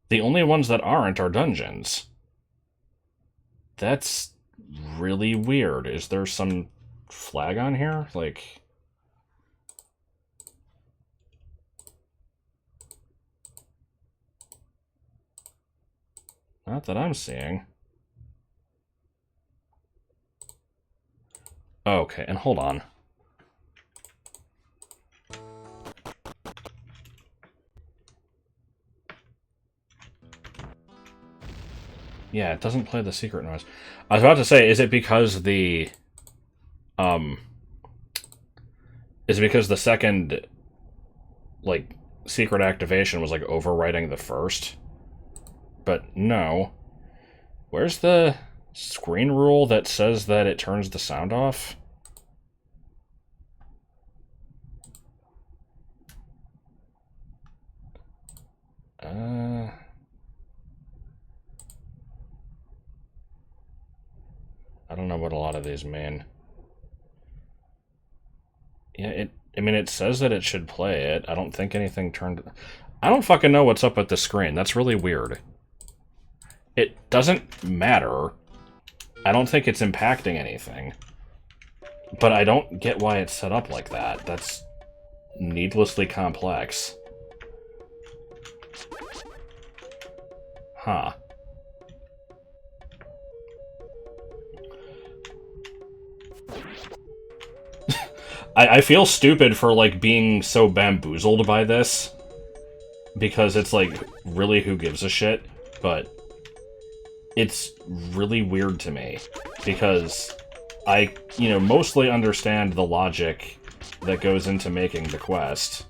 The only ones that aren't are dungeons. That's really weird. Is there some flag on here? Like... Not that I'm seeing. Okay, and hold on. Yeah, it doesn't play the secret noise. I was about to say, is it because the... Is it because the second, like, secret activation was, like, overwriting the first? But no. Where's the screen rule that says that it turns the sound off? I don't know what a lot of these mean. Yeah, I mean, it says that it should play it. I don't think anything turned... I don't fucking know what's up with the screen. That's really weird. It doesn't matter. I don't think it's impacting anything. But I don't get why it's set up like that. That's needlessly complex. Huh. I feel stupid for, like, being so bamboozled by this. Because it's, like, really who gives a shit. But it's really weird to me. Because I, mostly understand the logic that goes into making the quest.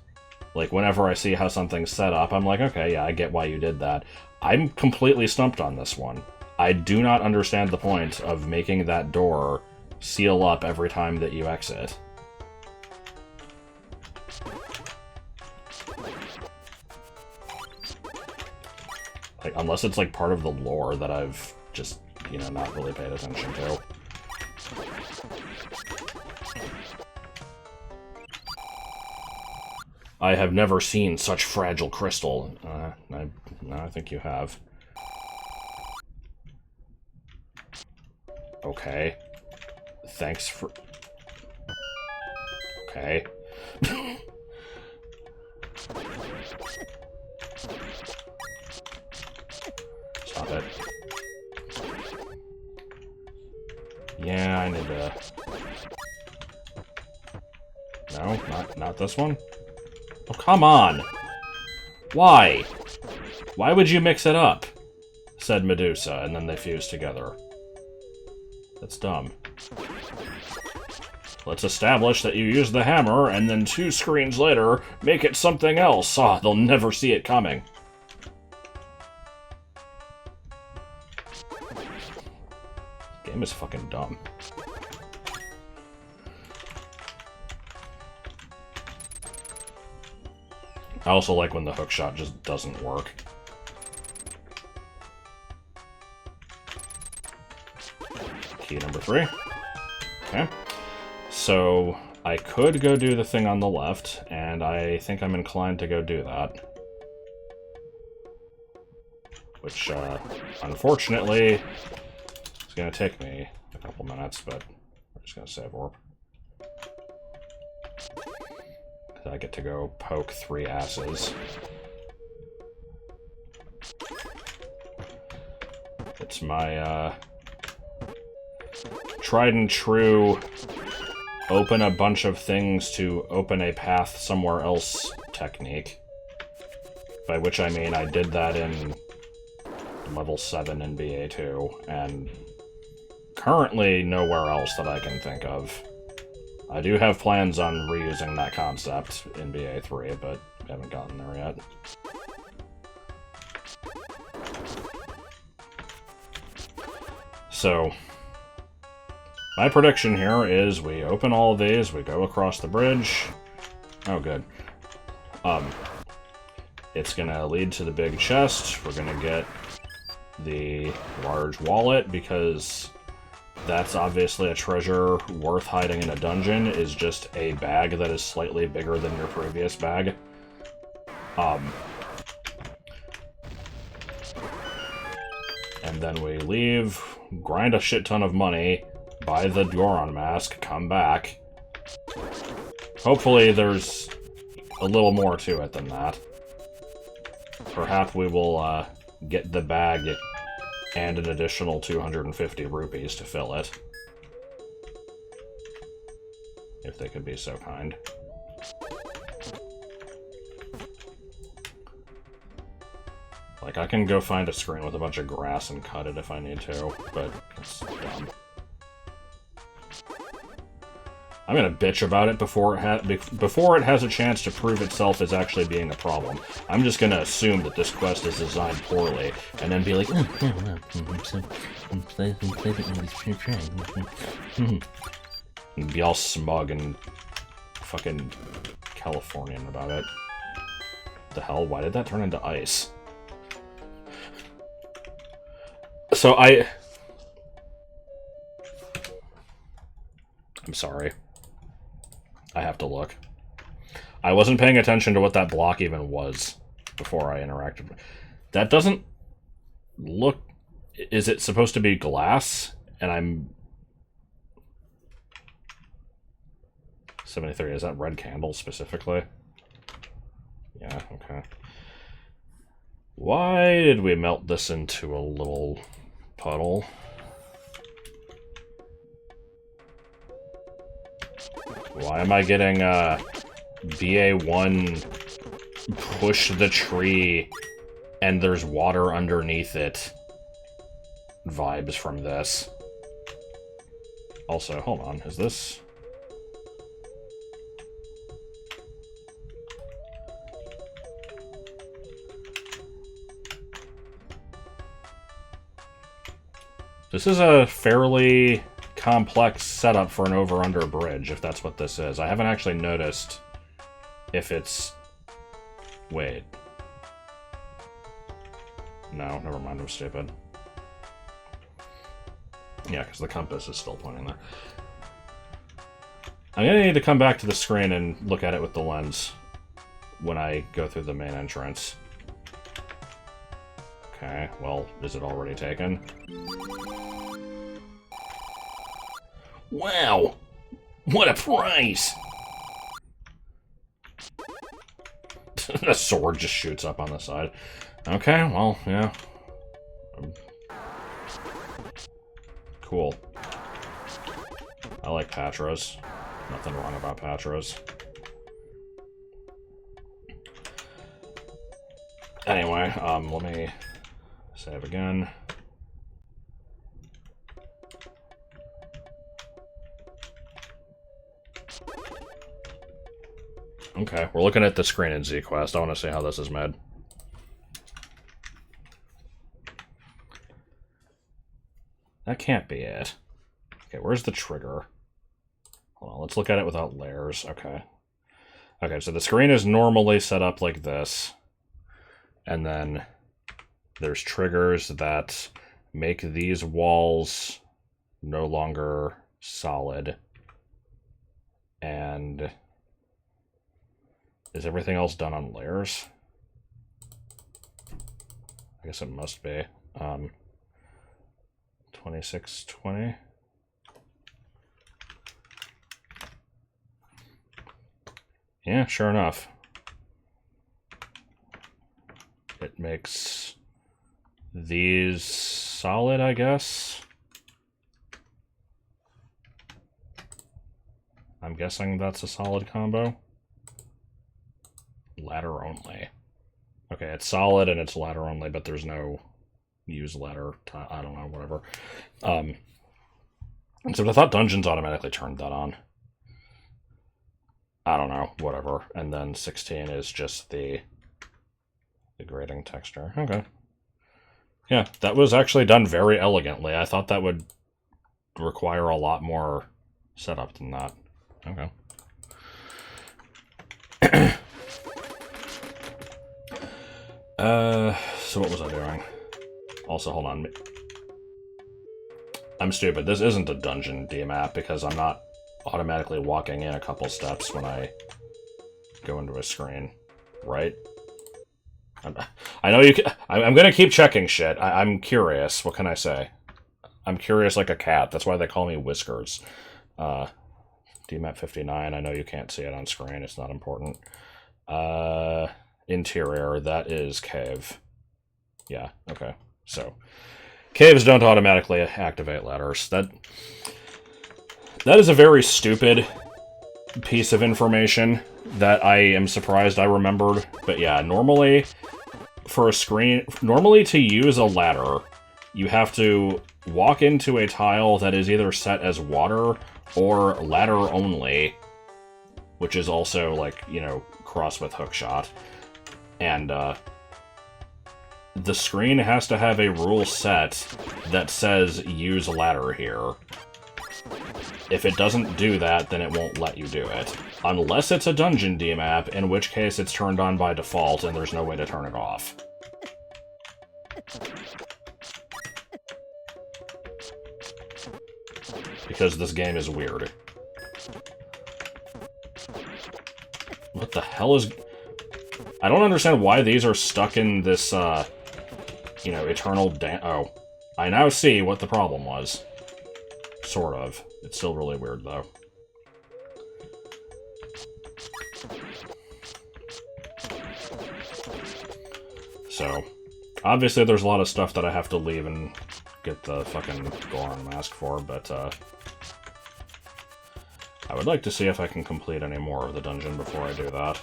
Like, whenever I see how something's set up, I'm like, okay, yeah, I get why you did that. I'm completely stumped on this one. I do not understand the point of making that door seal up every time that you exit. Like, unless it's, like, part of the lore that I've just, not really paid attention to. I have never seen such fragile crystal. I think you have. Okay. Thanks for... Okay. Stop it. Yeah, I need to... No, not this one? Oh, come on! Why? Why would you mix it up? Said Medusa, and then they fused together. That's dumb. Let's establish that you use the hammer, and then 2 screens later, make it something else. Ah, they'll never see it coming. Game is fucking dumb. I also like when the hookshot just doesn't work. Key number 3. Okay. So, I could go do the thing on the left, and I think I'm inclined to go do that. Which, unfortunately, is going to take me a couple minutes, but I'm just going to save warp. I get to go poke 3 asses. It's my, tried and true open a bunch of things to open a path somewhere else technique. By which I mean I did that in level 7 in BA2, and currently nowhere else that I can think of. I do have plans on reusing that concept in BA3, but haven't gotten there yet. So, my prediction here is we open all of these, we go across the bridge. Oh, good. It's gonna lead to the big chest. We're gonna get the large wallet, because that's obviously a treasure worth hiding in a dungeon, is just a bag that is slightly bigger than your previous bag. And then we leave, grind a shit ton of money, buy the Goron mask, come back. Hopefully there's a little more to it than that. Perhaps we will get the bag and an additional 250 rupees to fill it. If they could be so kind. Like, I can go find a screen with a bunch of grass and cut it if I need to, but it's dumb. I'm gonna bitch about it before it has a chance to prove itself as actually being a problem. I'm just gonna assume that this quest is designed poorly, and then be like, and be all smug and fucking Californian about it. The hell? Why did that turn into ice? So I'm sorry. I have to look. I wasn't paying attention to what that block even was before I interacted. That doesn't look... Is it supposed to be glass? And I'm... 73, is that red candle specifically? Yeah, okay. Why did we melt this into a little puddle? Why am I getting, BA1 push the tree and there's water underneath it vibes from this? Also, hold on, is this... This is a fairly complex setup for an over-under bridge, if that's what this is. I haven't actually noticed if it's... Wait. No, never mind, I'm stupid. Yeah, because the compass is still pointing there. I'm gonna need to come back to the screen and look at it with the lens when I go through the main entrance. Okay, well, is it already taken? Wow! What a prize! The sword just shoots up on the side. Okay, well, yeah. Cool. I like Patras. Nothing wrong about Patras. Anyway, let me save again. Okay, we're looking at the screen in Z-Quest. I want to see how this is made. That can't be it. Okay, where's the trigger? Hold on, let's look at it without layers. Okay. Okay, so the screen is normally set up like this. And then there's triggers that make these walls no longer solid. And... is everything else done on layers? I guess it must be. 2620. Yeah, sure enough. It makes these solid, I guess. I'm guessing that's a solid combo. Ladder only. Okay, it's solid and it's ladder only, but there's no use ladder. I don't know, whatever. Except I thought dungeons automatically turned that on. I don't know, whatever. And then 16 is just the grading texture. Okay. Yeah, that was actually done very elegantly. I thought that would require a lot more setup than that. Okay. So what was I doing? Also, hold on. I'm stupid. This isn't a dungeon DMAP because I'm not automatically walking in a couple steps when I go into a screen, right? I know you can, I'm gonna keep checking shit. I'm curious. What can I say? I'm curious like a cat. That's why they call me Whiskers. DMAP 59. I know you can't see it on screen. It's not important. Interior. That is cave. Yeah. Okay. So caves don't automatically activate ladders. That is a very stupid piece of information that I am surprised I remembered. But yeah, normally for a screen... Normally, to use a ladder, you have to walk into a tile that is either set as water or ladder only, which is also, like, you know, crossed with hookshot. And, the screen has to have a rule set that says use ladder here. If it doesn't do that, then it won't let you do it. Unless it's a dungeon DMAP, in which case it's turned on by default and there's no way to turn it off. Because this game is weird. What the hell is... I don't understand why these are stuck in this, you know, eternal oh. I now see what the problem was. Sort of. It's still really weird, though. So, obviously there's a lot of stuff that I have to leave and get the fucking Goron mask for, but, I would like to see if I can complete any more of the dungeon before I do that.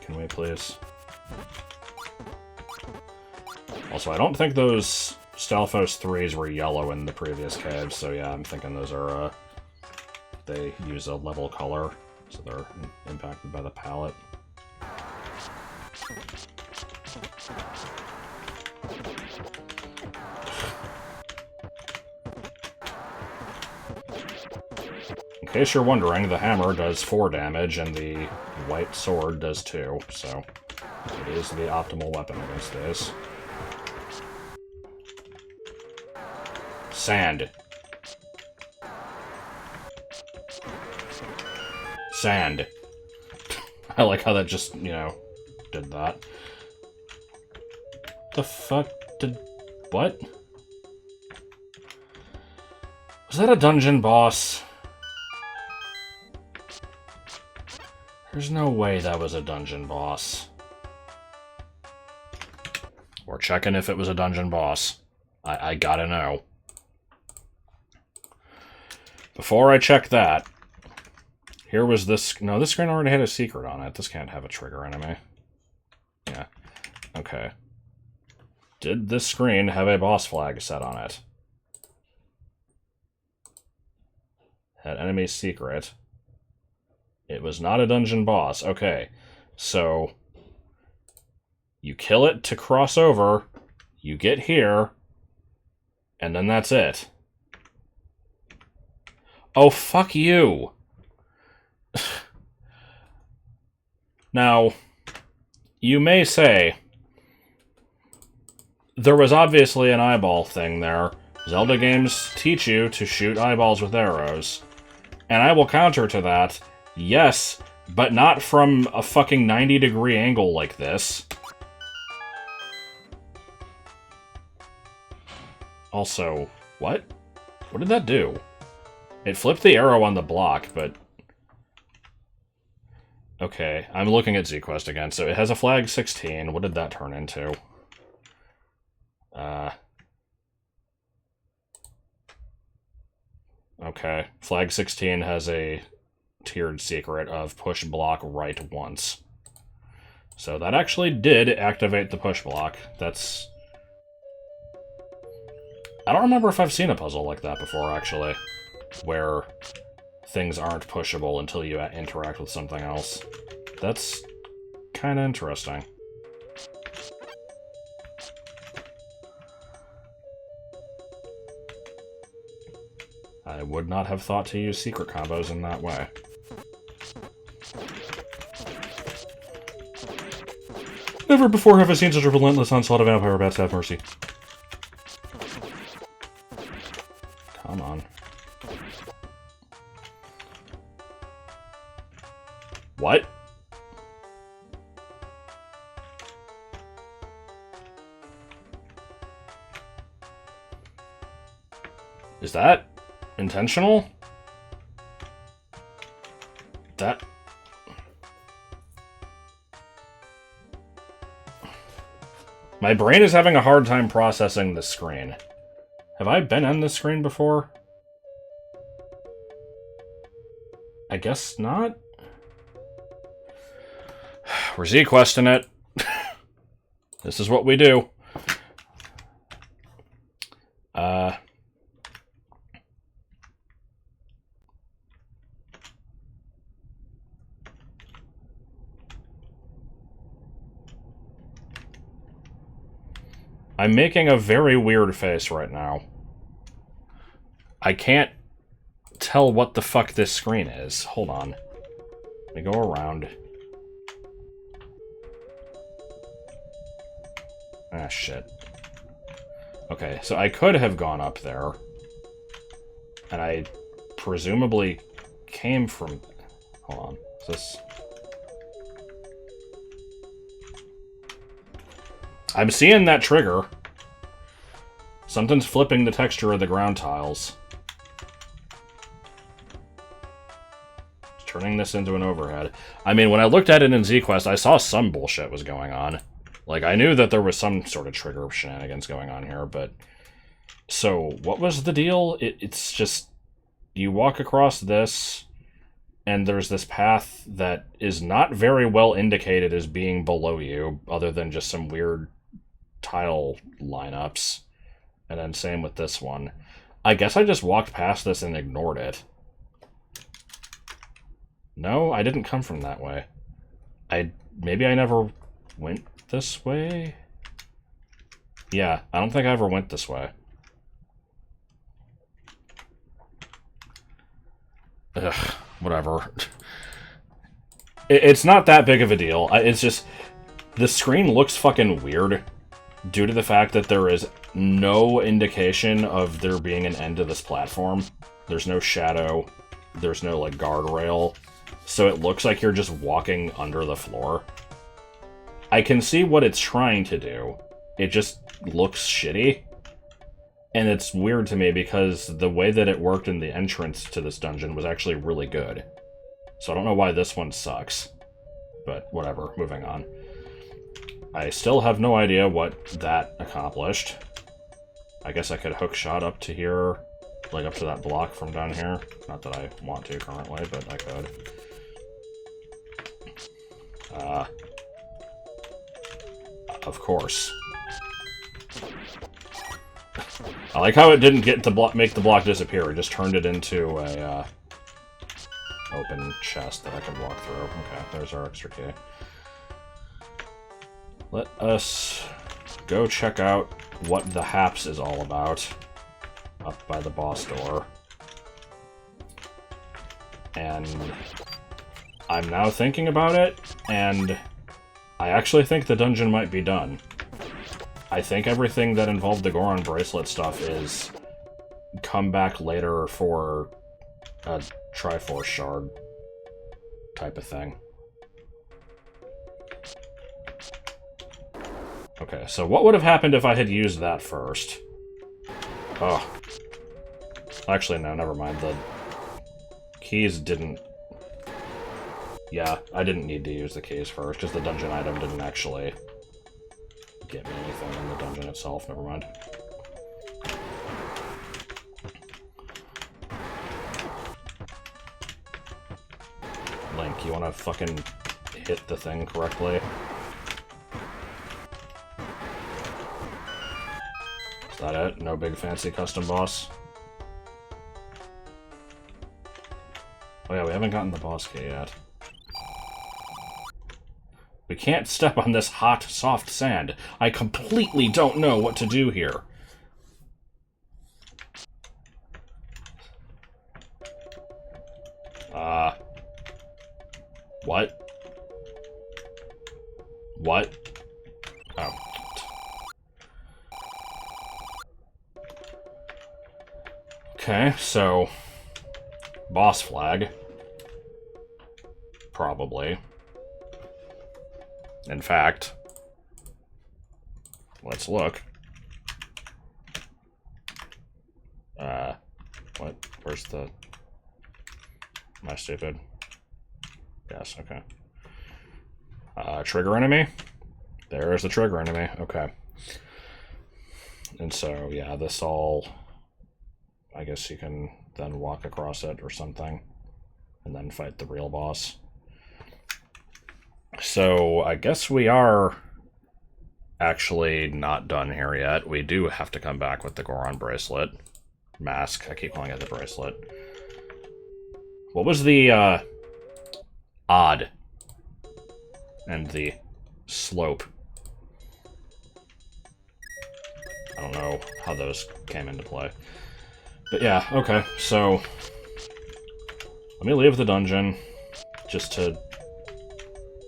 Can we, please? Also, I don't think those Stalfos 3s were yellow in the previous caves, so yeah, I'm thinking those are, they use a level color, so they're impacted by the palette. In case you're wondering, the hammer does 4 damage, and the white sword does 2, so it is the optimal weapon against this. Sand. Sand. I like how that just, you know, did that. The fuck did... What? Was that a dungeon boss? There's no way that was a dungeon boss. We're checking if it was a dungeon boss. I gotta know. Before I check that, here was this... No, this screen already had a secret on it. This can't have a trigger enemy. Yeah. Okay. Did this screen have a boss flag set on it? Had enemy secret. It was not a dungeon boss. Okay. So, you kill it to cross over, you get here, and then that's it. Oh, fuck you! Now, you may say, there was obviously an eyeball thing there. Zelda games teach you to shoot eyeballs with arrows. And I will counter to that, yes, but not from a fucking 90-degree angle like this. Also, what? What did that do? It flipped the arrow on the block, but... Okay, I'm looking at ZQuest again. So it has a flag 16. What did that turn into? Okay, flag 16 has a tiered secret of push block right once. So that actually did activate the push block. That's... I don't remember if I've seen a puzzle like that before, actually, where things aren't pushable until you interact with something else. That's kind of interesting. I would not have thought to use secret combos in that way. Never before have I seen such a relentless onslaught of vampire bats. Have mercy. Come on. What? Is that intentional? That... My brain is having a hard time processing this screen. Have I been on this screen before? I guess not. We're Z-questing it. This is what we do. I'm making a very weird face right now. I can't tell what the fuck this screen is. Hold on. Let me go around. Ah, shit. Okay, so I could have gone up there. And I presumably came from... Hold on. Is this... I'm seeing that trigger. Something's flipping the texture of the ground tiles. Turning this into an overhead. I mean, when I looked at it in ZQuest, I saw some bullshit was going on. Like, I knew that there was some sort of trigger shenanigans going on here, but... So, what was the deal? It's just... You walk across this, and there's this path that is not very well indicated as being below you, other than just some weird tile lineups. And then same with this one. I guess I just walked past this and ignored it. No, I didn't come from that way. Maybe I never went this way? Yeah, I don't think I ever went this way. Ugh, whatever. It's not that big of a deal. It's just... The screen looks fucking weird due to the fact that there is no indication of there being an end to this platform. There's no shadow. There's no, like, guardrail. So it looks like you're just walking under the floor. I can see what it's trying to do. It just looks shitty. And it's weird to me because the way that it worked in the entrance to this dungeon was actually really good. So I don't know why this one sucks. But whatever, moving on. I still have no idea what that accomplished. I guess I could hookshot up to here, like up to that block from down here. Not that I want to currently, but I could. Of course. I like how it didn't get to make the block disappear. It just turned it into a open chest that I could walk through. Okay, there's our extra key. Let us go check out what the Haps is all about up by the boss door. And I'm now thinking about it, and I actually think the dungeon might be done. I think everything that involved the Goron bracelet stuff is come back later for a Triforce shard type of thing. Okay, so what would have happened if I had used that first? Oh. Actually, no, never mind. The keys didn't... Yeah, I didn't need to use the keys first, because the dungeon item didn't actually get me anything in the dungeon itself. Never mind. Link, you wanna fucking hit the thing correctly? Is that it? No big fancy custom boss? Oh yeah, we haven't gotten the boss key yet. We can't step on this hot, soft sand. I completely don't know what to do here. What? What? Oh. Okay, so... boss flag. Probably. In fact, let's look. What? Where's the... Am I stupid? Yes, okay. Trigger enemy? There's the trigger enemy, okay. And so, yeah, this all... I guess you can then walk across it or something, and then fight the real boss. So, I guess we are actually not done here yet. We do have to come back with the Goron bracelet. Mask. I keep calling it the bracelet. What was the, odd? And the slope? I don't know how those came into play. But yeah, okay, so... let me leave the dungeon, just to,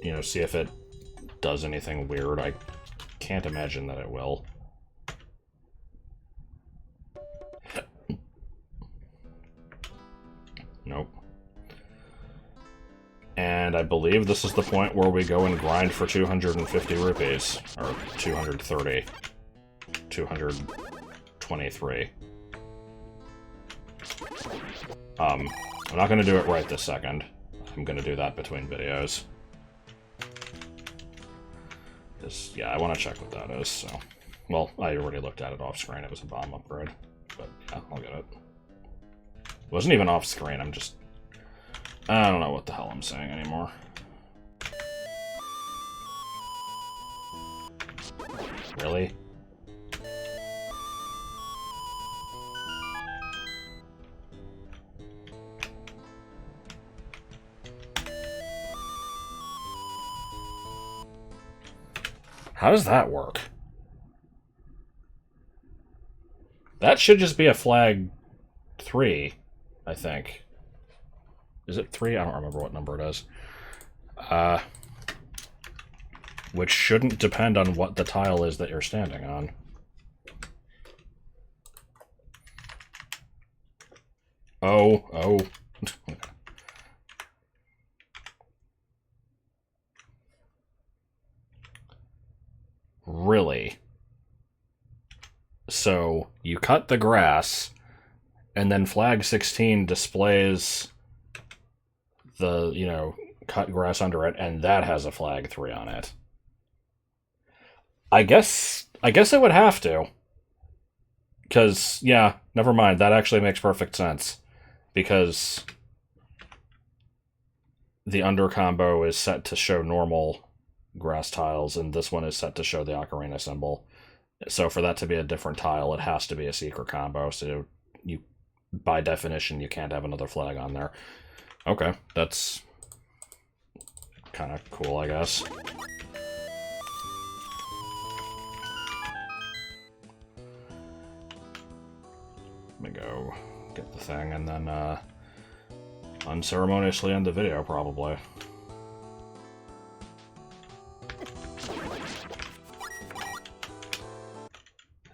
you know, see if it does anything weird. I can't imagine that it will. Nope. And I believe this is the point where we go and grind for 250 rupees. Or 230. 223. I'm not going to do it right this second. I'm going to do that between videos. Because, yeah, I want to check what that is, so... well, I already looked at it off-screen. It was a bomb upgrade. But, yeah, I'll get it. It wasn't even off-screen, I'm just... I don't know what the hell I'm saying anymore. Really? How does that work? That should just be a flag 3, I think. Is it 3? I don't remember what number it is. Which shouldn't depend on what the tile is that you're standing on. Oh. Really? So, you cut the grass, and then flag 16 displays the, you know, cut grass under it, and that has a flag 3 on it. I guess it would have to. Because, yeah, never mind, that actually makes perfect sense. Because the under combo is set to show normal grass tiles, and this one is set to show the ocarina symbol. So for that to be a different tile, it has to be a secret combo, so you, by definition, you can't have another flag on there. Okay, that's kind of cool, I guess. Let me go get the thing, and then, unceremoniously end the video, probably.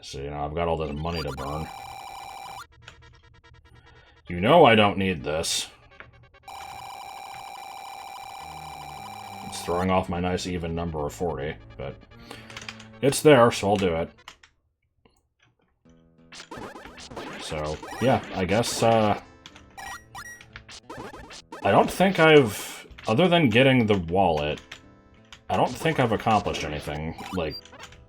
So, you know, I've got all this money to burn. You know I don't need this. It's throwing off my nice even number of 40, but it's there, so I'll do it. So, yeah, I guess, I don't think I've, other than getting the wallet, I don't think I've accomplished anything. Like,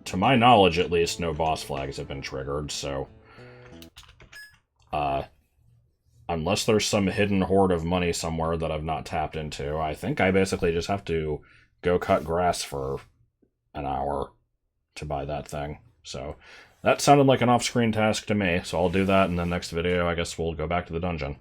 to my knowledge, at least, no boss flags have been triggered, so... unless there's some hidden hoard of money somewhere that I've not tapped into, I think I basically just have to go cut grass for an hour to buy that thing. So, that sounded like an off-screen task to me, so I'll do that in the next video. I guess we'll go back to the dungeon.